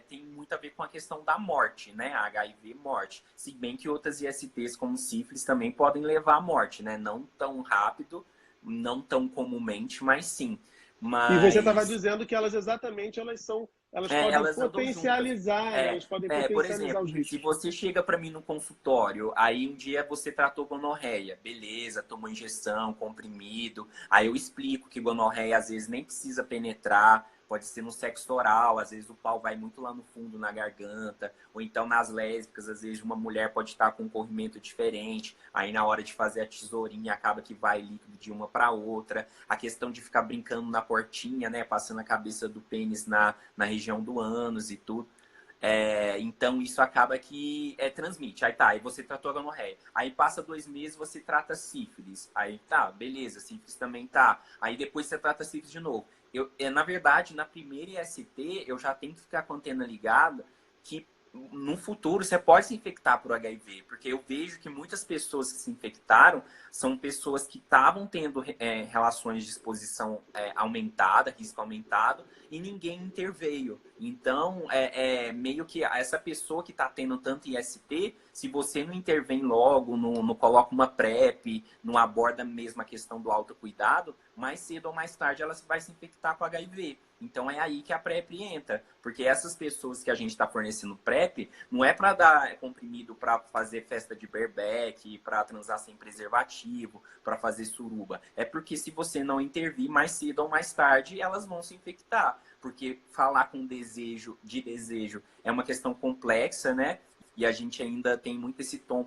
tem muito a ver com a questão da morte, né? A HIV morte. Se bem que outras ISTs como sífilis também podem levar à morte, né? Não tão rápido, não tão comumente, mas sim.
E você estava
Mas
dizendo que elas exatamente elas podem
elas andam juntas.
potencializar, né? Elas podem
Por
potencializar os
exemplo, se
riscos.
você chega para mim no consultório, aí um dia você tratou gonorreia, beleza, tomou injeção, comprimido, aí eu explico que gonorreia às vezes nem precisa penetrar, pode ser no sexo oral, às vezes o pau vai muito lá no fundo, na garganta, ou então nas lésbicas, às vezes uma mulher pode estar com um corrimento diferente, aí na hora de fazer a tesourinha acaba que vai líquido de uma para outra, a questão de ficar brincando na portinha, né, passando a cabeça do pênis na região do ânus e tudo. Então isso acaba que transmite. Aí você tratou a gonorreia. Aí passa 2 meses, você trata sífilis. Aí tá, beleza, sífilis também tá. Aí depois você trata sífilis de novo. Na verdade, na primeira IST, eu já tenho que ficar com a antena ligada que no futuro você pode se infectar por HIV, porque eu vejo que muitas pessoas que se infectaram são pessoas que estavam tendo relações de exposição aumentada, risco aumentado, e ninguém interveio. Então, meio que essa pessoa que está tendo tanto IST, se você não intervém logo, não coloca uma PrEP, não aborda mesmo a questão do autocuidado, mais cedo ou mais tarde ela vai se infectar com HIV. Então é aí que a PrEP entra, porque essas pessoas que a gente está fornecendo PrEP não é para dar comprimido para fazer festa de berbeque, para transar sem preservativo, para fazer suruba. É porque se você não intervir, mais cedo ou mais tarde elas vão se infectar, porque falar com desejo é uma questão complexa, né? E a gente ainda tem muito esse tom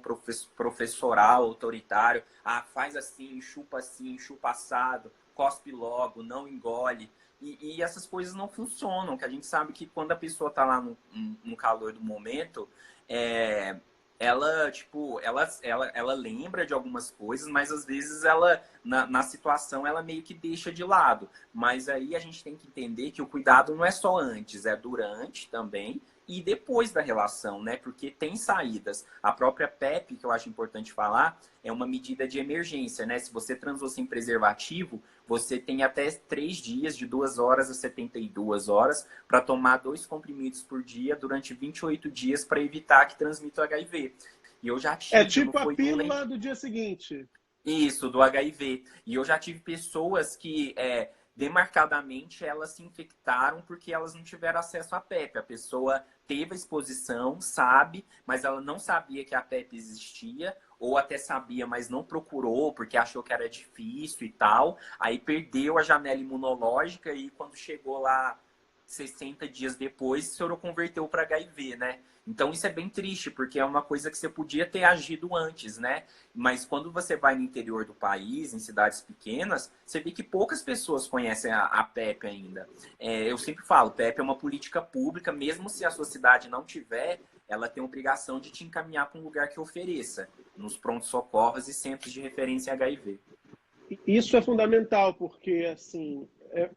professoral, autoritário. Faz assim, chupa assado, cospe logo, não engole. E essas coisas não funcionam, que a gente sabe que quando a pessoa está lá no calor do momento, ela lembra de algumas coisas, mas às vezes ela, na situação, ela meio que deixa de lado. Mas aí a gente tem que entender que o cuidado não é só antes, é durante também e depois da relação, né? Porque tem saídas. A própria PEP, que eu acho importante falar, é uma medida de emergência, né? Se você transou sem preservativo, você tem até 3 dias, de 2 horas a 72 horas, para tomar 2 comprimidos por dia durante 28 dias para evitar que transmita o HIV. E eu já tive...
É tipo a pílula do dia seguinte.
Isso, do HIV. E eu já tive pessoas que... demarcadamente elas se infectaram porque elas não tiveram acesso à PEP. A pessoa teve a exposição, sabe, mas ela não sabia que a PEP existia, ou até sabia, mas não procurou porque achou que era difícil e tal. Aí perdeu a janela imunológica e quando chegou lá 60 dias depois, soroconverteu para HIV, né? Então isso é bem triste, porque é uma coisa que você podia ter agido antes, né? Mas quando você vai no interior do país, em cidades pequenas, você vê que poucas pessoas conhecem a PEP ainda. Eu sempre falo, PEP é uma política pública, mesmo se a sua cidade não tiver, ela tem a obrigação de te encaminhar para um lugar que ofereça, nos prontos-socorros e centros de referência HIV.
Isso é fundamental, porque assim,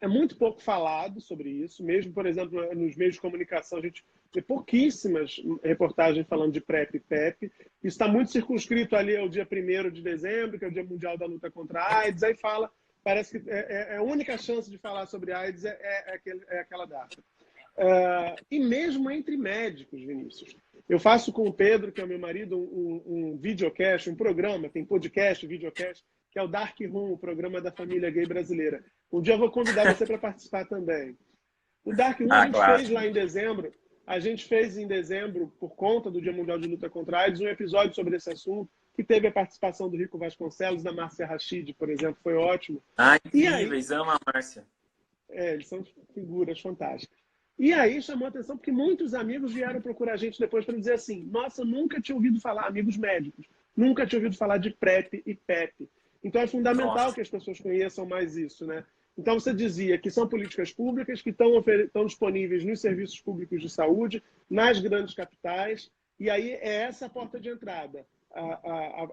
é muito pouco falado sobre isso. Mesmo, por exemplo, nos meios de comunicação, a gente vê pouquíssimas reportagens falando de PrEP e PEP. Isso está muito circunscrito ali ao dia 1º de dezembro, que é o Dia Mundial da Luta contra a AIDS. Aí fala parece que é a única chance de falar sobre AIDS é aquela data. E mesmo entre médicos, Vinícius. Eu faço com o Pedro, que é o meu marido, um videocast, um programa, tem podcast, videocast, que é o Dark Room, o programa da família gay brasileira. Um dia eu vou convidar você para participar também. O Dark Room a gente fez lá em dezembro. A gente fez em dezembro, por conta do Dia Mundial de Luta contra a AIDS, um episódio sobre esse assunto, que teve a participação do Rico Vasconcelos, da Márcia Rachid, por exemplo, foi ótimo.
Incríveis, amo a Márcia.
Eles são figuras fantásticas. E aí chamou a atenção porque muitos amigos vieram procurar a gente depois para dizer assim: nossa, eu nunca tinha ouvido falar, amigos médicos, nunca tinha ouvido falar de PrEP e PEP. Então é fundamental que as pessoas conheçam mais isso, né? Então você dizia que são políticas públicas que estão disponíveis nos serviços públicos de saúde, nas grandes capitais, e aí é essa a porta de entrada.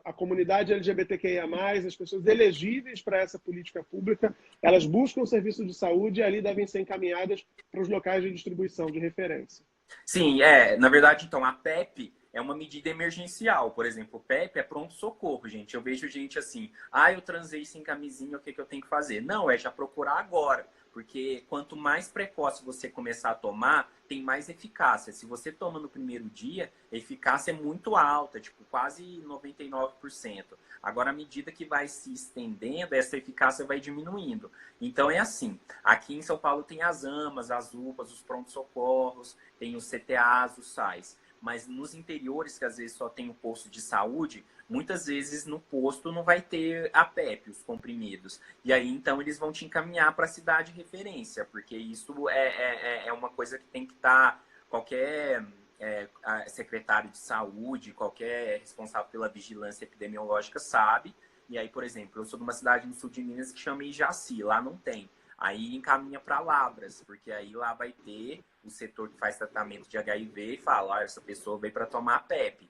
A comunidade LGBTQIA+, as pessoas elegíveis para essa política pública, elas buscam o serviço de saúde e ali devem ser encaminhadas para os locais de distribuição de referência.
Sim, na verdade, então, a PEP é uma medida emergencial. Por exemplo, o PEP é pronto-socorro, gente. Eu vejo gente assim, eu transei sem camisinha, o que eu tenho que fazer? Não, é já procurar agora. Porque quanto mais precoce você começar a tomar, tem mais eficácia. Se você toma no primeiro dia, a eficácia é muito alta, tipo quase 99%. Agora, à medida que vai se estendendo, essa eficácia vai diminuindo. Então, é assim. Aqui em São Paulo tem as AMAs, as UPAs, os pronto-socorros, tem os CTAs, os SAIs. Mas nos interiores, que às vezes só tem o posto de saúde, muitas vezes no posto não vai ter a PEP, os comprimidos. E aí, então, eles vão te encaminhar para a cidade de referência, porque isso é uma coisa que tem que estar... Qualquer secretário de saúde, qualquer responsável pela vigilância epidemiológica sabe. E aí, por exemplo, eu sou de uma cidade no sul de Minas que chama Ijaci, lá não tem. Aí encaminha para Lavras, porque aí lá vai ter o setor que faz tratamento de HIV e fala, essa pessoa veio para tomar a PEP.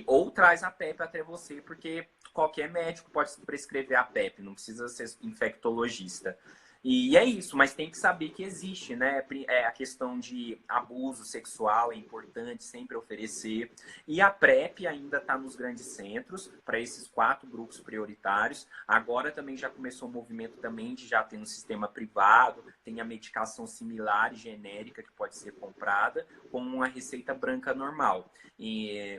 Ou traz a PEP até você, porque qualquer médico pode prescrever a PEP, não precisa ser infectologista. E é isso, mas tem que saber que existe, né? A questão de abuso sexual é importante sempre oferecer. E a PrEP ainda está nos grandes centros, para esses 4 grupos prioritários. Agora também já começou o movimento também de já ter um sistema privado, tem a medicação similar e genérica que pode ser comprada com uma receita branca normal.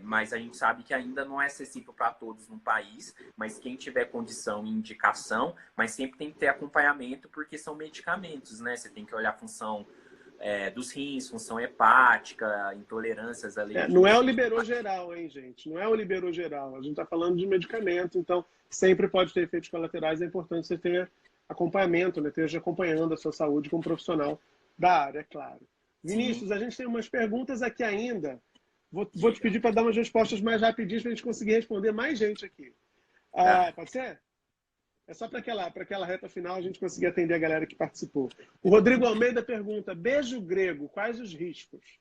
Mas a gente sabe que ainda não é acessível para todos no país, mas quem tiver condição e indicação, mas sempre tem que ter acompanhamento, porque são medicamentos, né? Você tem que olhar a função dos rins, função hepática, intolerâncias, alergias.
Não é o liberou geral, hein, gente? Não é o liberou geral. A gente está falando de medicamento, então sempre pode ter efeitos colaterais. É importante você ter acompanhamento, né? Esteja acompanhando a sua saúde com um profissional da área, é claro. Vinícius, a gente tem umas perguntas aqui ainda. Vou te pedir para dar umas respostas mais rapidinhas para a gente conseguir responder mais gente aqui. Pode ser? É só para aquela reta final a gente conseguir atender a galera que participou. O Rodrigo Almeida pergunta, beijo grego, quais os riscos?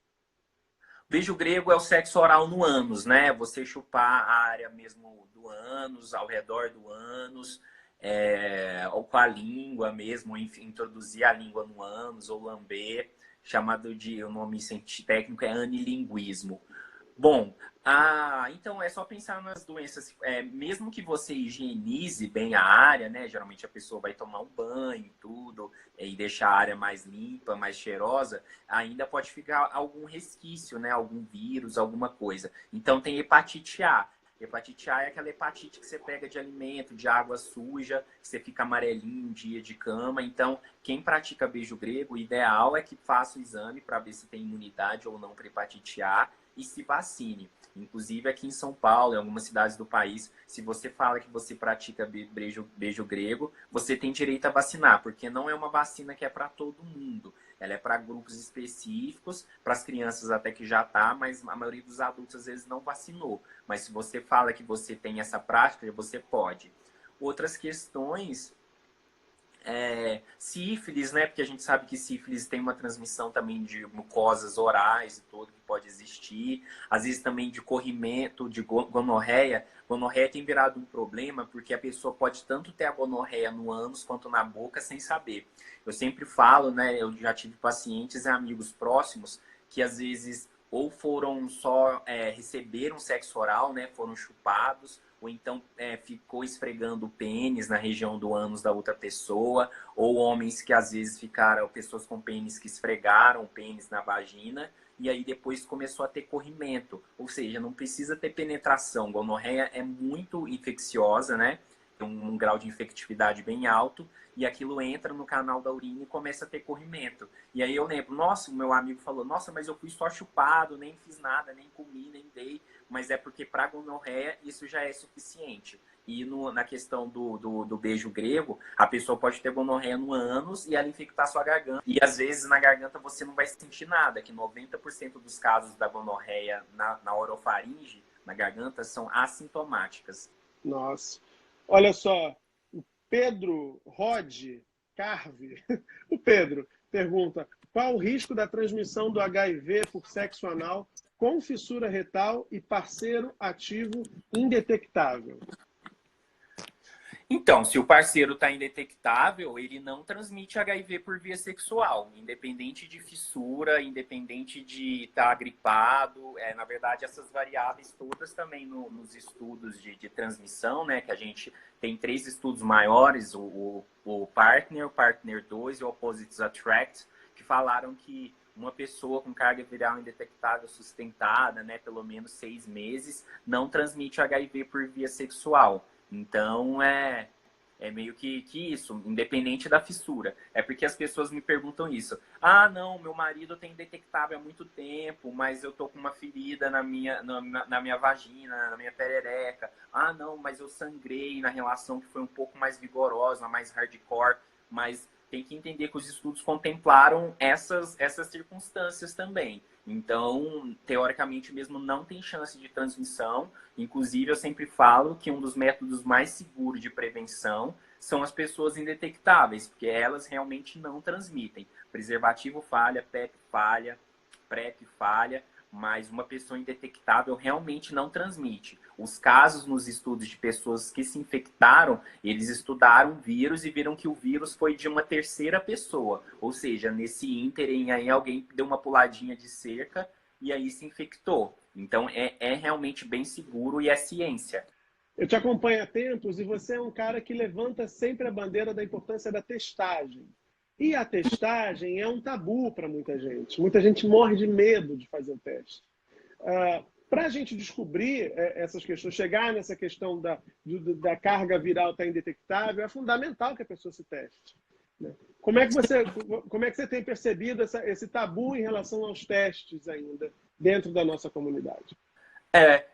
Beijo grego é o sexo oral no ânus, né? Você chupar a área mesmo do ânus, ao redor do ânus, ou com a língua mesmo, enfim, introduzir a língua no ânus ou lamber, chamado de, o nome técnico é anilinguismo. Bom, então é só pensar nas doenças. Mesmo que você higienize bem a área, né? Geralmente a pessoa vai tomar um banho e tudo, e deixar a área mais limpa, mais cheirosa, ainda pode ficar algum resquício, né? Algum vírus, alguma coisa. Então tem hepatite A. Hepatite A é aquela hepatite que você pega de alimento, de água suja, que você fica amarelinho um dia de cama. Então, quem pratica beijo grego, o ideal é que faça o exame para ver se tem imunidade ou não para hepatite A e se vacine. Inclusive aqui em São Paulo, em algumas cidades do país, se você fala que você pratica beijo grego, você tem direito a vacinar, porque não é uma vacina que é para todo mundo. Ela é para grupos específicos, para as crianças até que já tá, mas a maioria dos adultos às vezes não vacinou. Mas se você fala que você tem essa prática, você pode. Outras questões... sífilis, né? Porque a gente sabe que sífilis tem uma transmissão também de mucosas orais e tudo que pode existir. Às vezes também de corrimento, de gonorreia. Gonorreia tem virado um problema porque a pessoa pode tanto ter a gonorreia no ânus quanto na boca sem saber. Eu sempre falo, né? Eu já tive pacientes e amigos próximos que às vezes ou foram só receberam sexo oral, né? Foram chupados, ou então ficou esfregando o pênis na região do ânus da outra pessoa, ou homens que às vezes ficaram, pessoas com pênis que esfregaram o pênis na vagina, e aí depois começou a ter corrimento. Ou seja, não precisa ter penetração. Gonorreia é muito infecciosa, né? Tem um grau de infectividade bem alto, e aquilo entra no canal da urina e começa a ter corrimento. E aí eu lembro, nossa, o meu amigo falou, nossa, mas eu fui só chupado, nem fiz nada, nem comi, nem dei. Mas é porque para gonorreia isso já é suficiente. E na questão do beijo grego, a pessoa pode ter gonorreia no ânus e ela infectar sua garganta. E às vezes na garganta você não vai sentir nada, que 90% dos casos da gonorreia na orofaringe, na garganta, são assintomáticas.
Nossa. Olha só, o Pedro Rod Carve, o Pedro pergunta: qual o risco da transmissão do HIV por sexo anal com fissura retal e parceiro ativo indetectável?
Então, se o parceiro está indetectável, ele não transmite HIV por via sexual, independente de fissura, independente de estar gripado. Na verdade, essas variáveis todas também nos estudos de transmissão, né? Que a gente tem 3 estudos maiores, o Partner, o Partner 2 e o Opposites Attract, que falaram que uma pessoa com carga viral indetectável sustentada, né, pelo menos 6 meses, não transmite HIV por via sexual. Então, é meio que isso, independente da fissura. É porque as pessoas me perguntam isso. Ah, não, meu marido tem detectável há muito tempo, mas eu tô com uma ferida na minha vagina, na minha perereca. Ah, não, mas eu sangrei na relação que foi um pouco mais vigorosa, mais hardcore. Mas tem que entender que os estudos contemplaram essas circunstâncias também. Então, teoricamente mesmo, não tem chance de transmissão. Inclusive, eu sempre falo que um dos métodos mais seguros de prevenção são as pessoas indetectáveis, porque elas realmente não transmitem. Preservativo falha, PEP falha, PrEP falha, mas uma pessoa indetectável realmente não transmite. Os casos nos estudos de pessoas que se infectaram, eles estudaram o vírus e viram que o vírus foi de uma terceira pessoa. Ou seja, nesse ínterim aí alguém deu uma puladinha de cerca e aí se infectou. Então é realmente bem seguro e é ciência.
Eu te acompanho há tempos e você é um cara que levanta sempre a bandeira da importância da testagem. E a testagem é um tabu para muita gente. Muita gente morre de medo de fazer o teste. Para a gente descobrir essas questões, chegar nessa questão da carga viral estar indetectável, é fundamental que a pessoa se teste. Né? Como é que você tem percebido esse tabu em relação aos testes ainda dentro da nossa comunidade?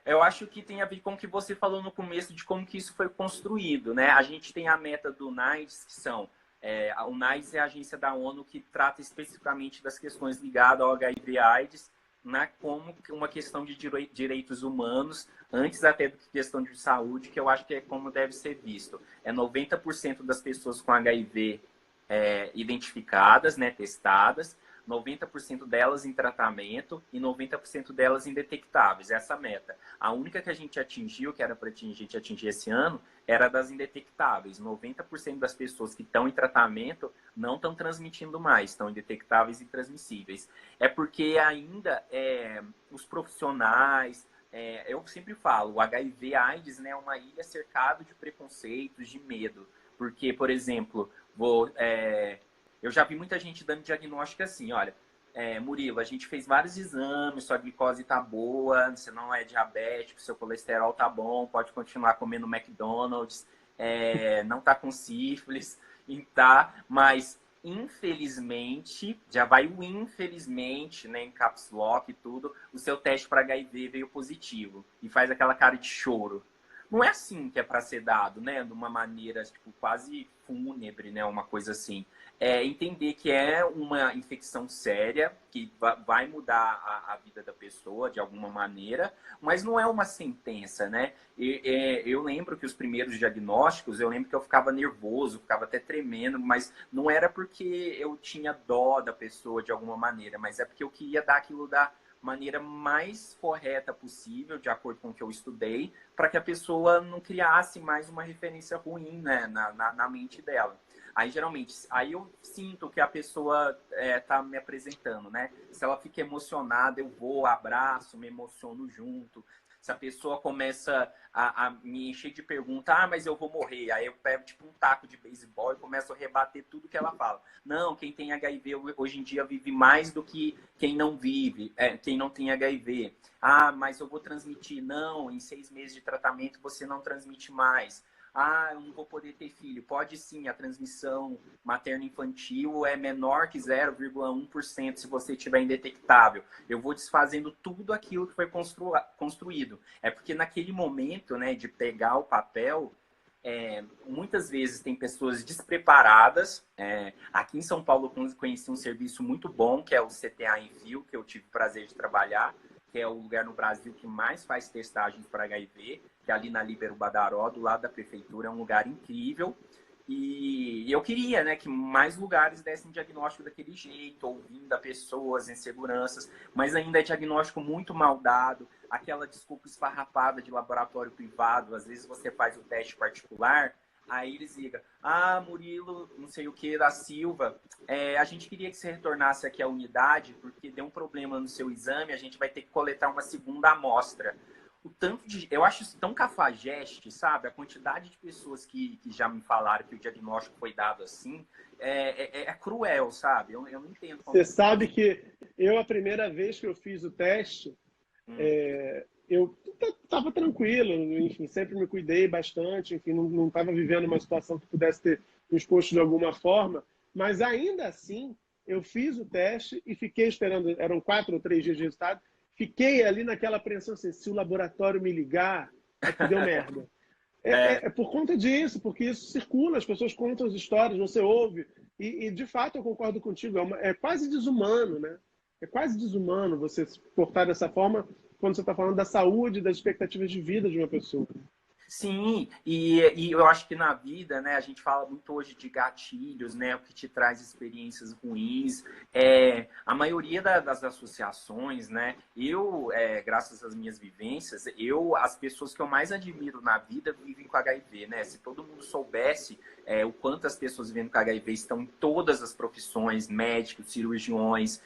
Eu acho que tem a ver com o que você falou no começo de como que isso foi construído, né? A gente tem a meta do NIDS, que são... o NIDS é a agência da ONU que trata especificamente das questões ligadas ao HIV/AIDS, como uma questão de direitos humanos, antes até do que questão de saúde, que eu acho que é como deve ser visto. 90% das pessoas com HIV identificadas, né, testadas, 90% delas em tratamento e 90% delas indetectáveis. Essa meta. A única que a gente atingiu, que era para a gente atingir esse ano, era das indetectáveis. 90% das pessoas que estão em tratamento não estão transmitindo mais, estão indetectáveis e transmissíveis. É porque ainda os profissionais, eu sempre falo, o HIV/AIDS, né, é uma ilha cercada de preconceitos, de medo. Porque, por exemplo, eu já vi muita gente dando diagnóstico assim, olha, Murilo, a gente fez vários exames, sua glicose tá boa, você não é diabético, seu colesterol tá bom, pode continuar comendo McDonald's, não tá com sífilis, mas infelizmente, já vai o infelizmente, né, em caps lock e tudo, o seu teste para HIV veio positivo e faz aquela cara de choro. Não é assim que é para ser dado, né? De uma maneira tipo, quase fúnebre, né? Uma coisa assim. Entender que é uma infecção séria, que vai mudar a vida da pessoa de alguma maneira, mas não é uma sentença, né? Eu lembro que os primeiros diagnósticos, eu lembro que eu ficava nervoso, ficava até tremendo, mas não era porque eu tinha dó da pessoa de alguma maneira, mas é porque eu queria dar aquilo maneira mais correta possível, de acordo com o que eu estudei, para que a pessoa não criasse mais uma referência ruim, né, na mente dela. Aí, geralmente, aí eu sinto que a pessoa tá me apresentando, né? Se ela fica emocionada, eu vou, abraço, me emociono junto. Se a pessoa começa a me encher de perguntas, mas eu vou morrer. Aí eu pego tipo um taco de beisebol e começo a rebater tudo que ela fala. Não, quem tem HIV hoje em dia vive mais do que quem não vive, quem não tem HIV. Ah, mas eu vou transmitir. Não, em 6 meses de tratamento você não transmite mais. Ah, eu não vou poder ter filho. Pode sim, a transmissão materno-infantil é menor que 0,1% se você tiver indetectável. Eu vou desfazendo tudo aquilo que foi construído. É porque naquele momento, né, de pegar o papel, muitas vezes tem pessoas despreparadas. Aqui em São Paulo eu conheci um serviço muito bom, que é o CTA Enfio, que eu tive o prazer de trabalhar, que é o lugar no Brasil que mais faz testagens para HIV, que é ali na Líbero Badaró, do lado da prefeitura. É um lugar incrível. E eu queria, né, que mais lugares dessem diagnóstico daquele jeito, ouvindo a pessoas, inseguranças, mas ainda é diagnóstico muito mal dado, aquela desculpa esfarrapada de laboratório privado. Às vezes você faz o teste particular, aí eles ligam, Murilo, não sei o que, da Silva, a gente queria que você retornasse aqui à unidade, porque deu um problema no seu exame, a gente vai ter que coletar uma segunda amostra. Eu acho isso tão cafajeste, sabe? A quantidade de pessoas que já me falaram que o diagnóstico foi dado assim é cruel, sabe? Eu não entendo.
Você sabe que a primeira vez que eu fiz o teste, eu estava tranquilo, enfim, sempre me cuidei bastante, enfim, não estava vivendo uma situação que pudesse ter me exposto de alguma forma, mas ainda assim, eu fiz o teste e fiquei esperando, eram 4 ou 3 dias de resultado. Fiquei ali naquela apreensão assim, se o laboratório me ligar, é que deu merda. É por conta disso, porque isso circula, as pessoas contam as histórias, você ouve, e de fato eu concordo contigo, é quase desumano, né? É quase desumano você se portar dessa forma quando você está falando da saúde, das expectativas de vida de uma pessoa.
Sim, e eu acho que na vida, né, a gente fala muito hoje de gatilhos, né, o que te traz experiências ruins. A maioria das associações, né, graças às minhas vivências, as pessoas que eu mais admiro na vida vivem com HIV, né? Se todo mundo soubesse o quanto as pessoas vivendo com HIV estão em todas as profissões, médicos, cirurgiões,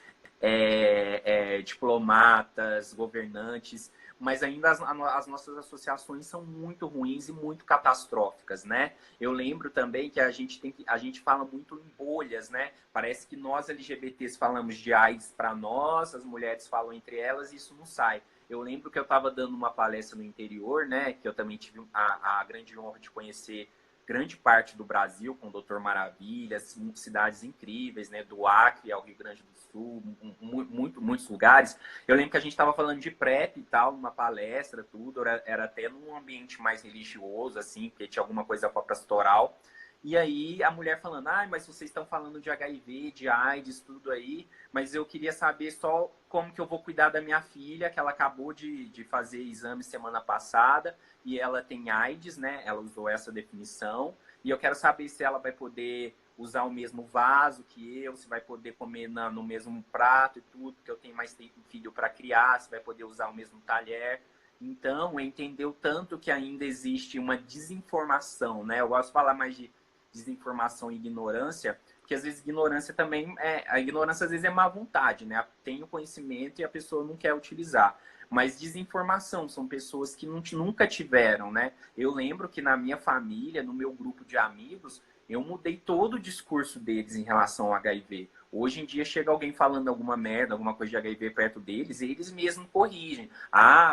diplomatas, governantes, mas ainda as nossas associações são muito ruins e muito catastróficas, né? Eu lembro também que a gente fala muito em bolhas, né? Parece que nós LGBTs falamos de AIDS para nós, as mulheres falam entre elas e isso não sai. Eu lembro que eu estava dando uma palestra no interior, né? Que eu também tive a grande honra de conhecer grande parte do Brasil, com o Dr. Maravilha, cidades incríveis, né? Do Acre ao Rio Grande do Sul, muitos lugares. Eu lembro que a gente estava falando de PrEP e tal, numa palestra, tudo, era até num ambiente mais religioso, assim, porque tinha alguma coisa para pastoral. E aí a mulher falando, mas vocês estão falando de HIV, de AIDS, tudo aí, mas eu queria saber só como que eu vou cuidar da minha filha, que ela acabou de fazer exame semana passada, e ela tem AIDS, né? Ela usou essa definição, e eu quero saber se ela vai poder usar o mesmo vaso que eu, se vai poder comer no mesmo prato e tudo, porque eu tenho mais filho para criar, se vai poder usar o mesmo talher. Então, entendeu tanto que ainda existe uma desinformação, né? Eu gosto de falar mais de desinformação e ignorância, porque às vezes ignorância também a ignorância às vezes é má vontade, né? Tem o conhecimento e a pessoa não quer utilizar. Mas desinformação são pessoas que nunca tiveram, né? Eu lembro que na minha família, no meu grupo de amigos, eu mudei todo o discurso deles em relação ao HIV. Hoje em dia chega alguém falando alguma merda, alguma coisa de HIV perto deles, e eles mesmos corrigem.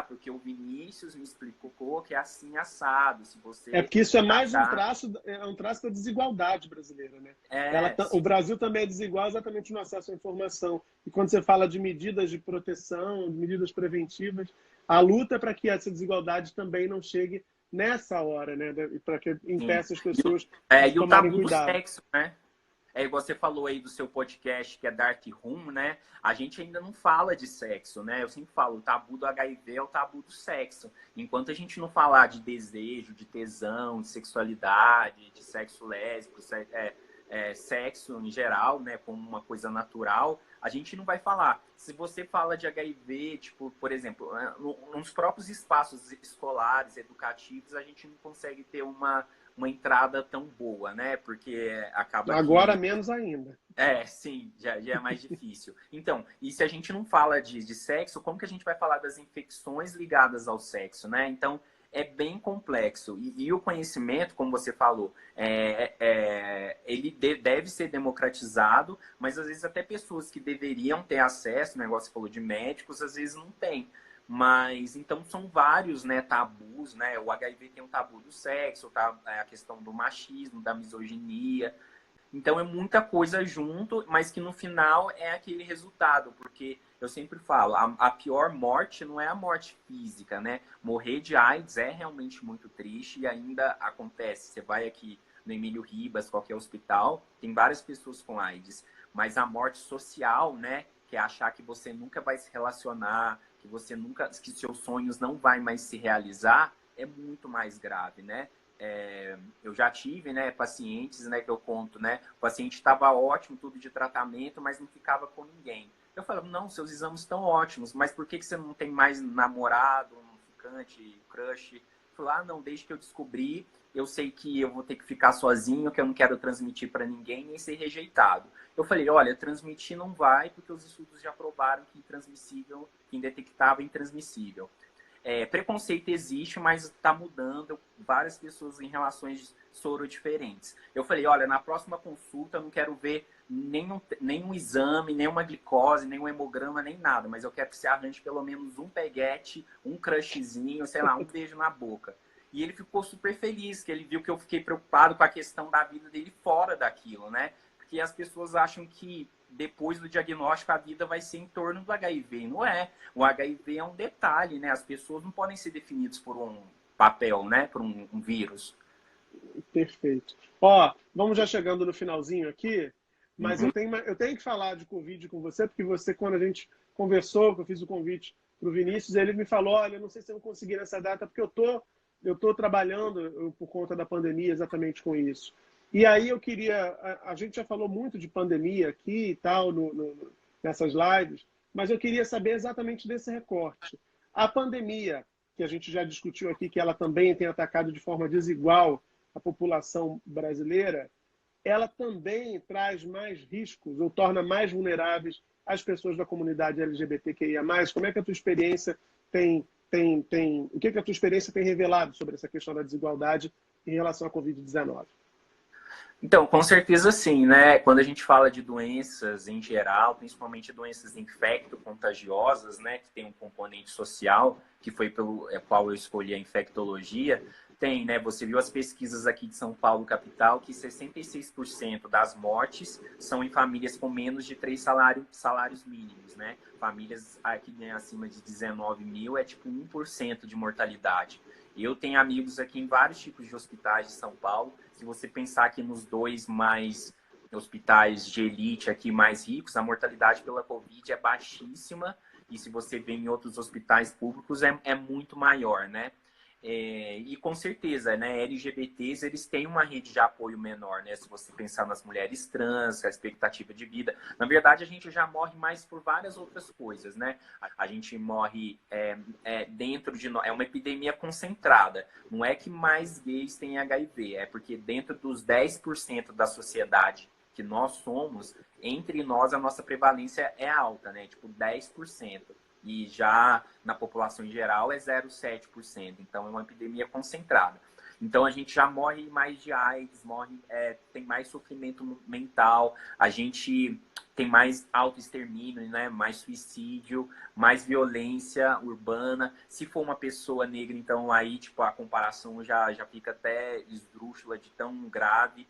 Porque o Vinícius me explicou que é assim assado. Se você
porque isso é mais um traço da desigualdade brasileira, né? O Brasil também é desigual exatamente no acesso à informação. E quando você fala de medidas de proteção, de medidas preventivas, a luta é para que essa desigualdade também não chegue nessa hora, né? Para que impeça as pessoas
de tomarem
cuidado.
E o tabu do sexo, né? Igual você falou aí do seu podcast, que é Dark Room, né? A gente ainda não fala de sexo, né? Eu sempre falo, o tabu do HIV é o tabu do sexo. Enquanto a gente não falar de desejo, de tesão, de sexualidade, de sexo lésbico, sexo em geral, né? Como uma coisa natural, A gente não vai falar. Se você fala de HIV, tipo, por exemplo, nos próprios espaços escolares, educativos, a gente não consegue ter uma entrada tão boa, né? Porque acaba
Agora
que...
menos ainda.
Sim, já é mais difícil. Então, e se a gente não fala de sexo, como que a gente vai falar das infecções ligadas ao sexo, né? Então, é bem complexo. E o conhecimento, como você falou, ele deve ser democratizado, mas às vezes até pessoas que deveriam ter acesso, o negócio falou de médicos, às vezes não tem. Mas, então, são vários, né, tabus, né? O HIV tem um tabu do sexo, tá? A questão do machismo, da misoginia. Então é muita coisa junto, mas que no final é aquele resultado, porque eu sempre falo, a pior morte não é a morte física, né? Morrer de AIDS é realmente muito triste e ainda acontece. Você vai aqui no Emílio Ribas, qualquer hospital, tem várias pessoas com AIDS, mas a morte social, né? Que é achar que você nunca vai se relacionar, que você nunca, que seus sonhos não vai mais se realizar, é muito mais grave, né? Eu já tive, né, pacientes, né, que eu conto, né, o paciente estava ótimo, tudo de tratamento, mas não ficava com ninguém. Eu falava, não, seus exames estão ótimos, mas por que você não tem mais namorado, um ficante, crush? Falei, não, desde que eu descobri, eu sei que eu vou ter que ficar sozinho, que eu não quero transmitir para ninguém nem ser rejeitado. Eu falei, olha, transmitir não vai, porque os estudos já provaram que intransmissível, que indetectável é intransmissível. Preconceito existe, mas está mudando várias pessoas em relações soro diferentes. Eu falei, olha, na próxima consulta eu não quero ver nenhum exame, nenhuma glicose, nenhum hemograma, nem nada, mas eu quero que você arranje pelo menos um peguete, um crushzinho, sei lá, um beijo na boca. E ele ficou super feliz, que ele viu que eu fiquei preocupado com a questão da vida dele fora daquilo, né? Porque as pessoas acham que depois do diagnóstico a vida vai ser em torno do HIV. Não é. O HIV é um detalhe, né? As pessoas não podem ser definidas por um papel, né? Por um vírus.
Perfeito. Ó, vamos já chegando no finalzinho aqui, mas
Uhum.
eu tenho que falar de Covid com você, porque você, quando a gente conversou, que eu fiz o convite para o Vinícius, ele me falou, olha, não sei se eu vou conseguir nessa data, porque eu tô trabalhando por conta da pandemia exatamente com isso. E aí eu queria, a gente já falou muito de pandemia aqui e tal, nessas lives, mas eu queria saber exatamente desse recorte. A pandemia, que a gente já discutiu aqui, que ela também tem atacado de forma desigual a população brasileira, ela também traz mais riscos ou torna mais vulneráveis as pessoas da comunidade LGBTQIA+. Como é que a tua experiência o que a tua experiência tem revelado sobre essa questão da desigualdade em relação à Covid-19?
Então, com certeza sim, né? Quando a gente fala de doenças em geral, principalmente doenças infecto-contagiosas, né, que tem um componente social, que foi pelo qual eu escolhi a infectologia, tem, né? Você viu as pesquisas aqui de São Paulo, capital, que 66% das mortes são em famílias com menos de 3 salários mínimos, né? Famílias que ganham acima de 19 mil é tipo 1% de mortalidade. Eu tenho amigos aqui em vários tipos de hospitais de São Paulo. Se você pensar aqui nos dois mais hospitais de elite aqui mais ricos, a mortalidade pela Covid é baixíssima. E se você vê em outros hospitais públicos, é muito maior, né? E com certeza, né, LGBTs, eles têm uma rede de apoio menor, né? Se você pensar nas mulheres trans, a expectativa de vida. Na verdade, a gente já morre mais por várias outras coisas, né? A gente morre dentro de nós. É uma epidemia concentrada. Não é que mais gays têm HIV, é porque dentro dos 10% da sociedade que nós somos, entre nós a nossa prevalência é alta, né? Tipo 10%. E já na população em geral é 0,7%. Então é uma epidemia concentrada. Então a gente já morre mais de AIDS, tem mais sofrimento mental, a gente tem mais autoextermínio, né? Mais suicídio, mais violência urbana. Se for uma pessoa negra, então aí tipo, a comparação já fica até esdrúxula de tão grave.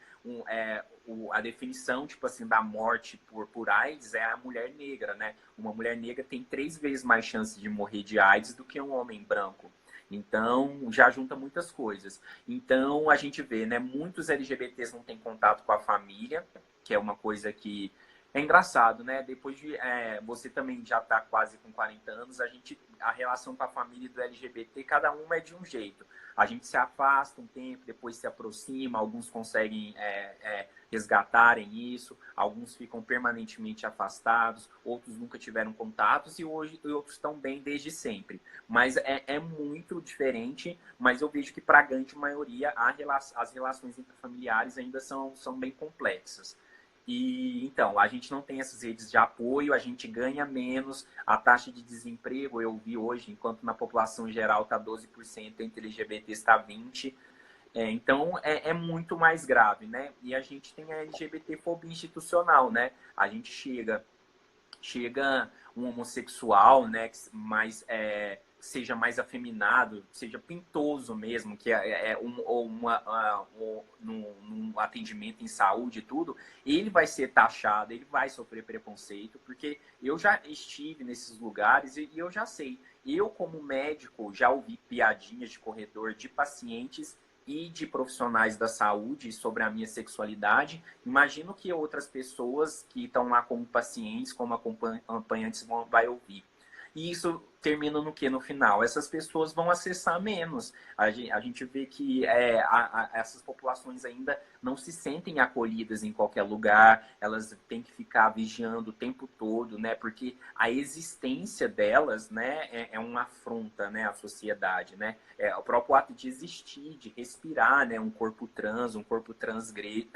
A definição tipo assim, da morte por AIDS é a mulher negra, né? Uma mulher negra tem 3 vezes mais chance de morrer de AIDS do que um homem branco. Então, já junta muitas coisas. Então, a gente vê, né? Muitos LGBTs não têm contato com a família, que é uma coisa que É engraçado, né? Depois de você também já está quase com 40 anos, a relação com a família do LGBT, cada uma é de um jeito. A gente se afasta um tempo, depois se aproxima, alguns conseguem resgatarem isso, alguns ficam permanentemente afastados, outros nunca tiveram contatos e hoje outros estão bem desde sempre. Mas é muito diferente, mas eu vejo que para a grande maioria as relações intrafamiliares ainda são bem complexas. E então, a gente não tem essas redes de apoio, a gente ganha menos, a taxa de desemprego, eu vi hoje, enquanto na população geral está 12%, entre LGBT está 20%. Então, é muito mais grave, né? E a gente tem a LGBT-fobia institucional, né? A gente chega um homossexual, né, seja mais afeminado, seja pintoso mesmo, que num atendimento em saúde e tudo, ele vai ser taxado, ele vai sofrer preconceito, porque eu já estive nesses lugares e eu já sei. Eu, como médico, já ouvi piadinhas de corredor de pacientes e de profissionais da saúde sobre a minha sexualidade. Imagino que outras pessoas que estão lá como pacientes, como acompanhantes, vai ouvir. E isso termina no que no final? Essas pessoas vão acessar menos. A gente vê que essas populações ainda não se sentem acolhidas em qualquer lugar, elas têm que ficar vigiando o tempo todo, né? Porque a existência delas, né, é uma afronta, né, à sociedade, né? O próprio ato de existir, de respirar, né, um corpo trans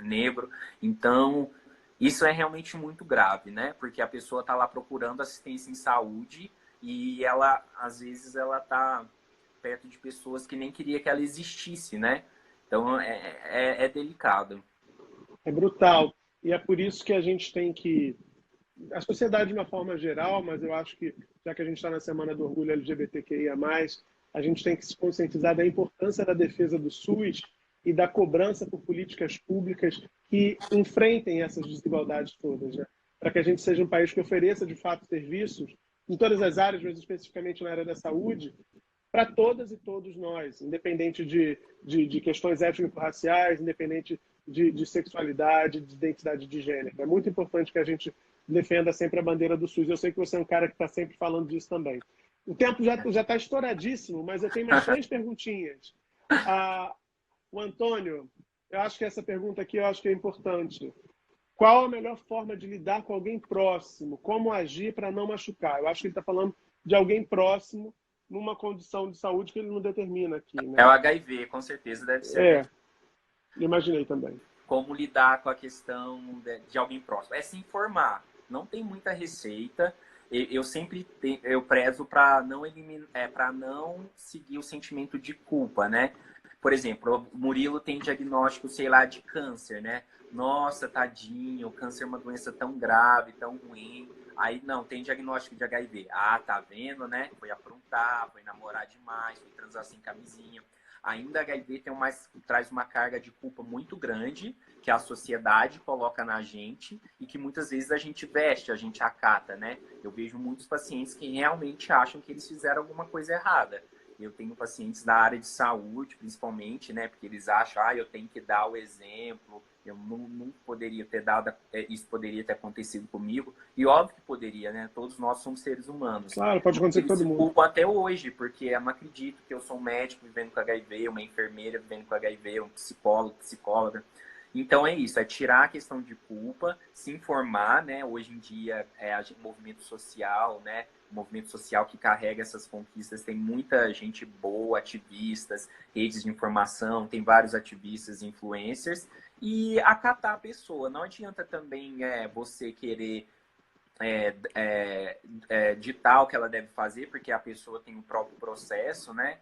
negro. Então, isso é realmente muito grave, né? Porque a pessoa está lá procurando assistência em saúde e ela, às vezes, ela está perto de pessoas que nem queria que ela existisse, né? Então, é delicado.
É brutal. E é por isso que a gente tem que. A sociedade de uma forma geral, mas eu acho que, já que a gente está na Semana do Orgulho LGBTQIA, a gente tem que se conscientizar da importância da defesa do SUS e da cobrança por políticas públicas que enfrentem essas desigualdades todas, né? Para que a gente seja um país que ofereça, de fato, serviços em todas as áreas, mas especificamente na área da saúde, para todas e todos nós, independente de questões étnico-raciais, independente de sexualidade, de identidade de gênero. É muito importante que a gente defenda sempre a bandeira do SUS. Eu sei que você é um cara que está sempre falando disso também. O tempo já está estouradíssimo, mas eu tenho mais três perguntinhas. O Antônio, eu acho que essa pergunta aqui eu acho que é importante. Qual a melhor forma de lidar com alguém próximo? Como agir para não machucar? Eu acho que ele está falando de alguém próximo numa condição de saúde que ele não determina aqui,
É o
né?
HIV, com certeza deve ser HIV.
Imaginei também.
Como lidar com a questão de alguém próximo? É se informar. Não tem muita receita. Eu sempre eu prezo para não para não seguir o sentimento de culpa, né? Por exemplo, o Murilo tem diagnóstico, sei lá, de câncer, né? Nossa, tadinho, o câncer é uma doença tão grave, tão ruim. Aí, não, tem diagnóstico de HIV. Ah, tá vendo, né? Foi aprontar, foi namorar demais, foi transar sem camisinha. Ainda a HIV traz uma carga de culpa muito grande que a sociedade coloca na gente e que muitas vezes a gente veste, a gente acata, né? Eu vejo muitos pacientes que realmente acham que eles fizeram alguma coisa errada. Eu tenho pacientes da área de saúde, principalmente, né? Porque eles acham, eu tenho que dar o exemplo, eu não poderia ter dado, isso poderia ter acontecido comigo. E óbvio que poderia, né? Todos nós somos seres humanos.
Claro, pode acontecer com
Eles
todo
se
mundo.
culpam até hoje, porque eu não acredito que eu sou um médico vivendo com HIV, uma enfermeira vivendo com HIV, um psicólogo, psicóloga. Então é isso, é tirar a questão de culpa, se informar, né? Hoje em dia o movimento social, né? O movimento social que carrega essas conquistas tem muita gente boa, ativistas, redes de informação, tem vários ativistas, influencers, e acatar a pessoa. Não adianta também você querer ditar o que ela deve fazer, porque a pessoa tem o próprio processo, né?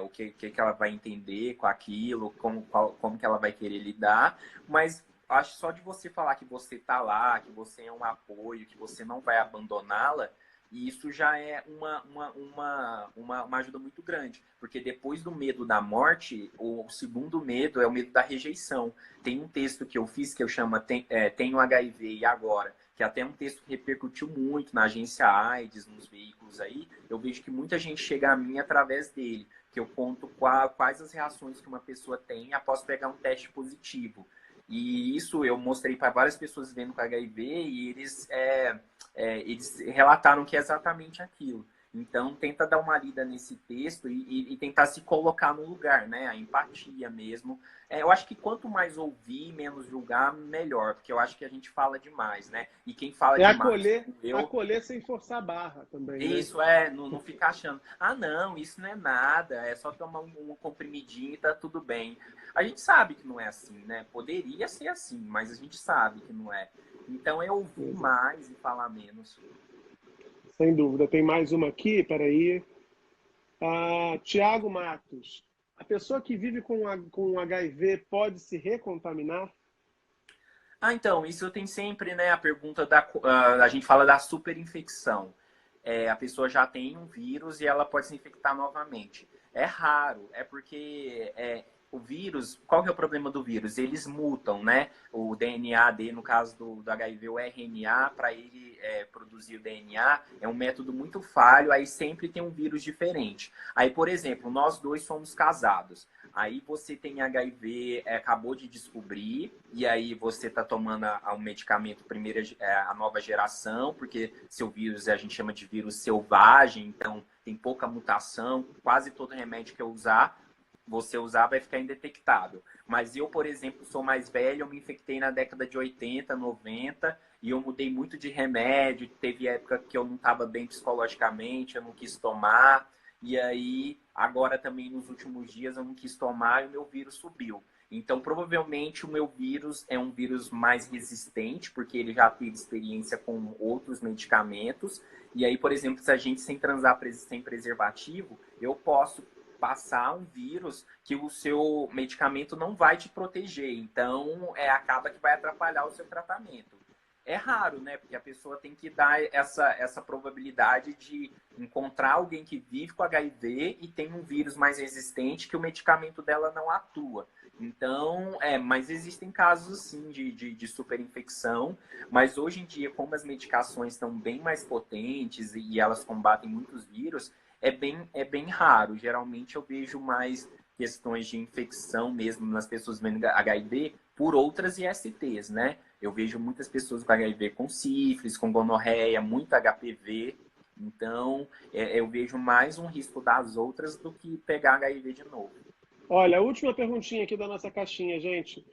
O que ela vai entender com aquilo, como que ela vai querer lidar, mas acho só de você falar que você está lá, que você é um apoio, que você não vai abandoná-la, e isso já é uma ajuda muito grande, porque depois do medo da morte, o segundo medo é o medo da rejeição. Tem um texto que eu fiz que eu chamo Tenho HIV e Agora, que até um texto que repercutiu muito na agência AIDS, nos veículos aí. Eu vejo que muita gente chega a mim através dele, que eu conto quais as reações que uma pessoa tem após pegar um teste positivo. E isso eu mostrei para várias pessoas vivendo com HIV e eles relataram que é exatamente aquilo. Então, tenta dar uma lida nesse texto e tentar se colocar no lugar, né? A empatia mesmo. Eu acho que quanto mais ouvir, menos julgar, melhor. Porque eu acho que a gente fala demais, né? E quem fala
É
demais,
acolher,
como eu,
acolher sem forçar a barra também, né?
isso não fica achando, ah, não, isso não é nada, é só tomar um comprimidinho e tá tudo bem. A gente sabe que não é assim, né? Poderia ser assim, mas a gente sabe que não é. Então é ouvir mais e falar menos.
Sem dúvida. Tem mais uma aqui, peraí. Tiago Matos. A pessoa que vive com HIV pode se recontaminar?
Ah, então, isso tem sempre, né, a pergunta a gente fala da superinfecção. A pessoa já tem um vírus e ela pode se infectar novamente. É raro, é porque o vírus, qual que é o problema do vírus? Eles mutam, né? O DNA dele, no caso do HIV, o RNA, para ele produzir o DNA, é um método muito falho, aí sempre tem um vírus diferente. Aí, por exemplo, nós dois somos casados. Aí você tem HIV, acabou de descobrir, e aí você está tomando um medicamento a nova geração, porque seu vírus a gente chama de vírus selvagem, então tem pouca mutação, quase todo remédio que você usar vai ficar indetectável. Mas eu, por exemplo, sou mais velho, eu me infectei na década de 80, 90, e eu mudei muito de remédio, teve época que eu não estava bem psicologicamente, eu não quis tomar, e aí, agora também nos últimos dias eu não quis tomar e o meu vírus subiu. Então, provavelmente o meu vírus é um vírus mais resistente, porque ele já teve experiência com outros medicamentos. E aí, por exemplo, se a gente sem transar sem preservativo, eu posso passar um vírus que o seu medicamento não vai te proteger. Então, acaba que vai atrapalhar o seu tratamento. É raro, né? Porque a pessoa tem que dar essa probabilidade de encontrar alguém que vive com HIV e tem um vírus mais resistente que o medicamento dela não atua. Então, mas existem casos, sim, de superinfecção. Mas hoje em dia, como as medicações estão bem mais potentes e elas combatem muitos vírus, é bem raro. Geralmente eu vejo mais questões de infecção mesmo nas pessoas vendo HIV por outras ISTs, né? Eu vejo muitas pessoas com HIV com sífilis, com gonorreia, muito HPV. Então, eu vejo mais um risco das outras do que pegar HIV de novo.
Olha, a última perguntinha aqui da nossa caixinha, gente,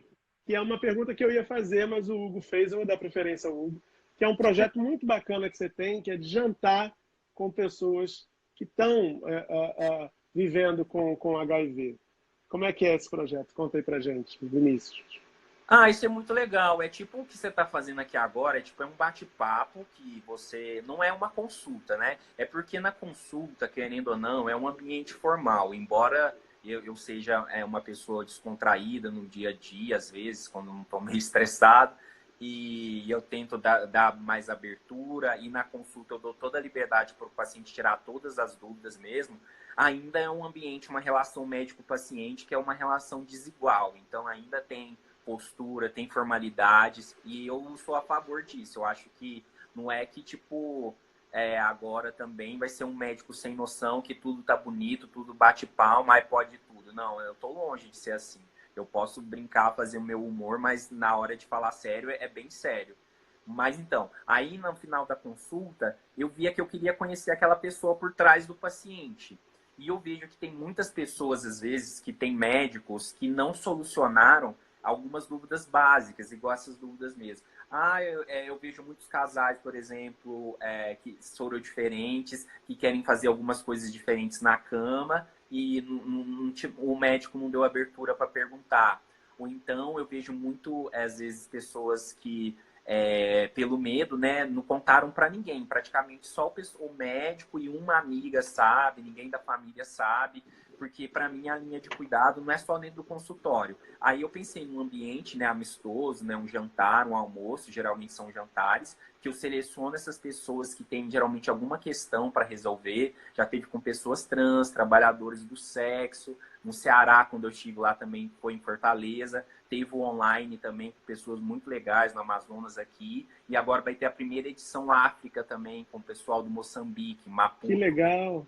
que é uma pergunta que eu ia fazer, mas o Hugo fez, eu vou dar preferência ao Hugo, que é um projeto muito bacana que você tem, que é de jantar com pessoas que estão vivendo com HIV. Como é que é esse projeto? Conta aí pra gente, Vinícius.
Ah, isso é muito legal. É tipo o que você está fazendo aqui agora, é um bate-papo que você. Não é uma consulta, né? É porque na consulta, querendo ou não, é um ambiente formal. Embora eu seja uma pessoa descontraída no dia a dia, às vezes, quando não estou meio estressado, e eu tento dar mais abertura, e na consulta eu dou toda a liberdade para o paciente tirar todas as dúvidas mesmo. Ainda é um ambiente, uma relação médico-paciente que é uma relação desigual. Então, ainda tem postura, tem formalidades, e eu sou a favor disso. Eu acho que não é que, tipo, agora também vai ser um médico sem noção, que tudo tá bonito, tudo bate palma, aí pode tudo. Não, eu tô longe de ser assim. Eu posso brincar, fazer o meu humor, mas na hora de falar sério, é bem sério. Mas então, aí no final da consulta, eu via que eu queria conhecer aquela pessoa por trás do paciente. E eu vejo que tem muitas pessoas, às vezes, que tem médicos que não solucionaram algumas dúvidas básicas, igual essas dúvidas mesmo. Eu vejo muitos casais, por exemplo, que foram diferentes, que querem fazer algumas coisas diferentes na cama e o médico não deu abertura para perguntar. Ou então eu vejo muito, às vezes, pessoas que, pelo medo, né, não contaram para ninguém. Praticamente só o médico e uma amiga sabe, ninguém da família sabe, porque para mim a linha de cuidado não é só dentro do consultório. Aí eu pensei num ambiente, né, amistoso, né, um jantar, um almoço, geralmente são jantares, que eu seleciono essas pessoas que têm geralmente alguma questão para resolver. Já teve com pessoas trans, trabalhadores do sexo. No Ceará, quando eu estive lá também, foi em Fortaleza. Teve o online também, com pessoas muito legais no Amazonas aqui. E agora vai ter a primeira edição África também, com o pessoal do Moçambique,
Que
Maputo.
legal.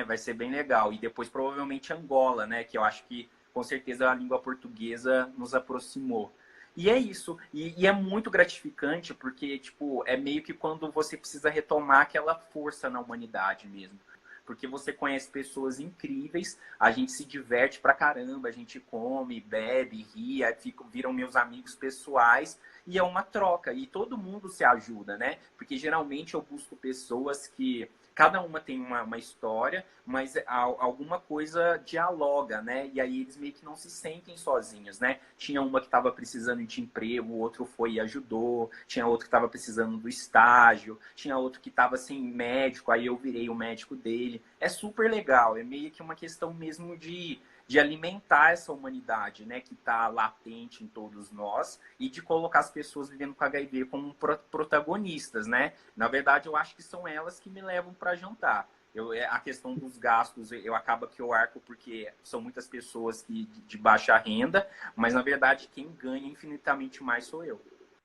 Vai ser bem legal. E depois provavelmente Angola, né? Que eu acho que com certeza a língua portuguesa nos aproximou. E é isso. E é muito gratificante, porque, tipo, é meio que quando você precisa retomar aquela força na humanidade mesmo. Porque você conhece pessoas incríveis, a gente se diverte pra caramba, a gente come, bebe, ri, viram meus amigos pessoais, e é uma troca, e todo mundo se ajuda, né? Porque geralmente eu busco pessoas que cada uma tem uma história, mas alguma coisa dialoga, né? E aí eles meio que não se sentem sozinhos, né? Tinha uma que estava precisando de emprego, o outro foi e ajudou. Tinha outro que estava precisando do estágio. Tinha outro que estava sem médico, aí eu virei o médico dele. É super legal, é meio que uma questão mesmo de alimentar essa humanidade, né? Que está latente em todos nós e de colocar as pessoas vivendo com HIV como protagonistas, né? Na verdade, eu acho que são elas que me levam para jantar. A questão dos gastos, eu acaba que eu arco porque são muitas pessoas de baixa renda, mas na verdade quem ganha infinitamente mais sou eu.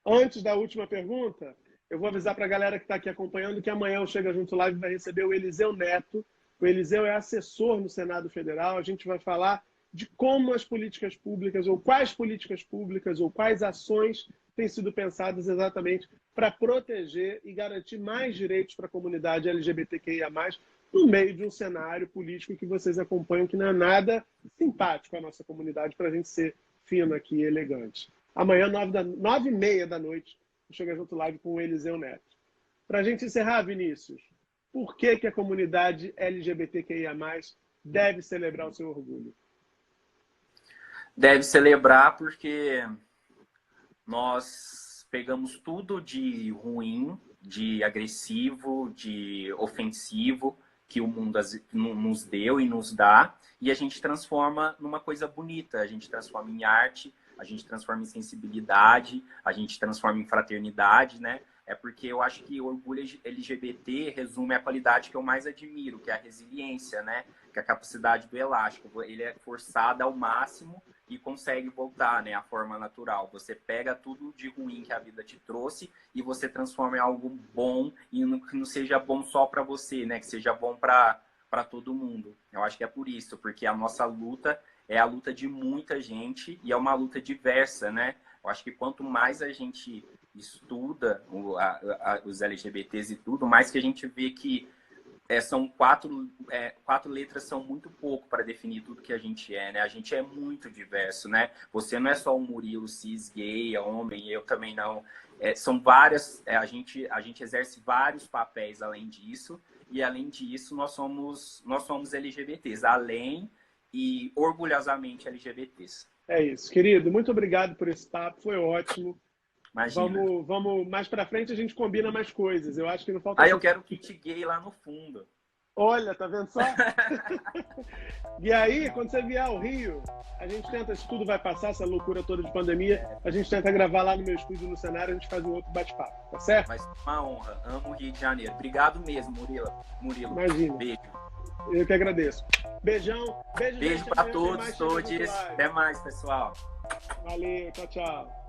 Antes da última pergunta, eu vou avisar para a galera que está aqui acompanhando que amanhã o Chega Junto Live vai receber o Eliseu Neto. O Eliseu é assessor no Senado Federal. A gente vai falar de como as políticas públicas, ou quais políticas públicas, ou quais ações têm sido pensadas exatamente para proteger e garantir mais direitos para a comunidade LGBTQIA+, no meio de um cenário político que vocês acompanham, que não é nada simpático à nossa comunidade, para a gente ser fino aqui e elegante. Amanhã, 9h30 da noite, o Chega Junto Live com o Eliseu Neto. Para a gente encerrar, Vinícius, por que a comunidade LGBTQIA+, deve celebrar o seu orgulho?
Deve celebrar porque nós pegamos tudo de ruim, de agressivo, de ofensivo que o mundo nos deu e nos dá, e a gente transforma numa coisa bonita, a gente transforma em arte, a gente transforma em sensibilidade, a gente transforma em fraternidade, né? É porque eu acho que o orgulho LGBT resume a qualidade que eu mais admiro, que é a resiliência, né? Que é a capacidade do elástico. Ele é forçado ao máximo e consegue voltar, né? A forma natural. Você pega tudo de ruim que a vida te trouxe e você transforma em algo bom e que não seja bom só para você, né? Que seja bom para todo mundo. Eu acho que é por isso, porque a nossa luta é a luta de muita gente e é uma luta diversa, né? Eu acho que quanto mais a gente estuda os LGBTs e tudo, mais que a gente vê que são quatro letras são muito pouco para definir tudo que a gente é, né? A gente é muito diverso, né? Você não é só um Murilo cis, gay, homem, eu também não. São várias, a gente exerce vários papéis além disso, e além disso nós somos LGBTs, além e orgulhosamente LGBTs.
É isso, querido. Muito obrigado por esse papo, foi ótimo.
Imagina.
Vamos mais pra frente, a gente combina mais coisas. Eu acho que não falta.
Aí eu quero kit gay lá no fundo.
Olha, tá vendo só? E aí, quando você vier ao Rio, a gente tenta, se tudo vai passar, essa loucura toda de pandemia, a gente tenta gravar lá no meu estúdio no cenário, a gente faz um outro bate-papo, tá certo?
Vai ser uma honra. Amo o Rio de Janeiro. Obrigado mesmo, Murilo.
Imagina.
Beijo.
Eu que agradeço. Beijão.
Beijo pra todos. Até mais, pessoal.
Valeu, tchau, tchau.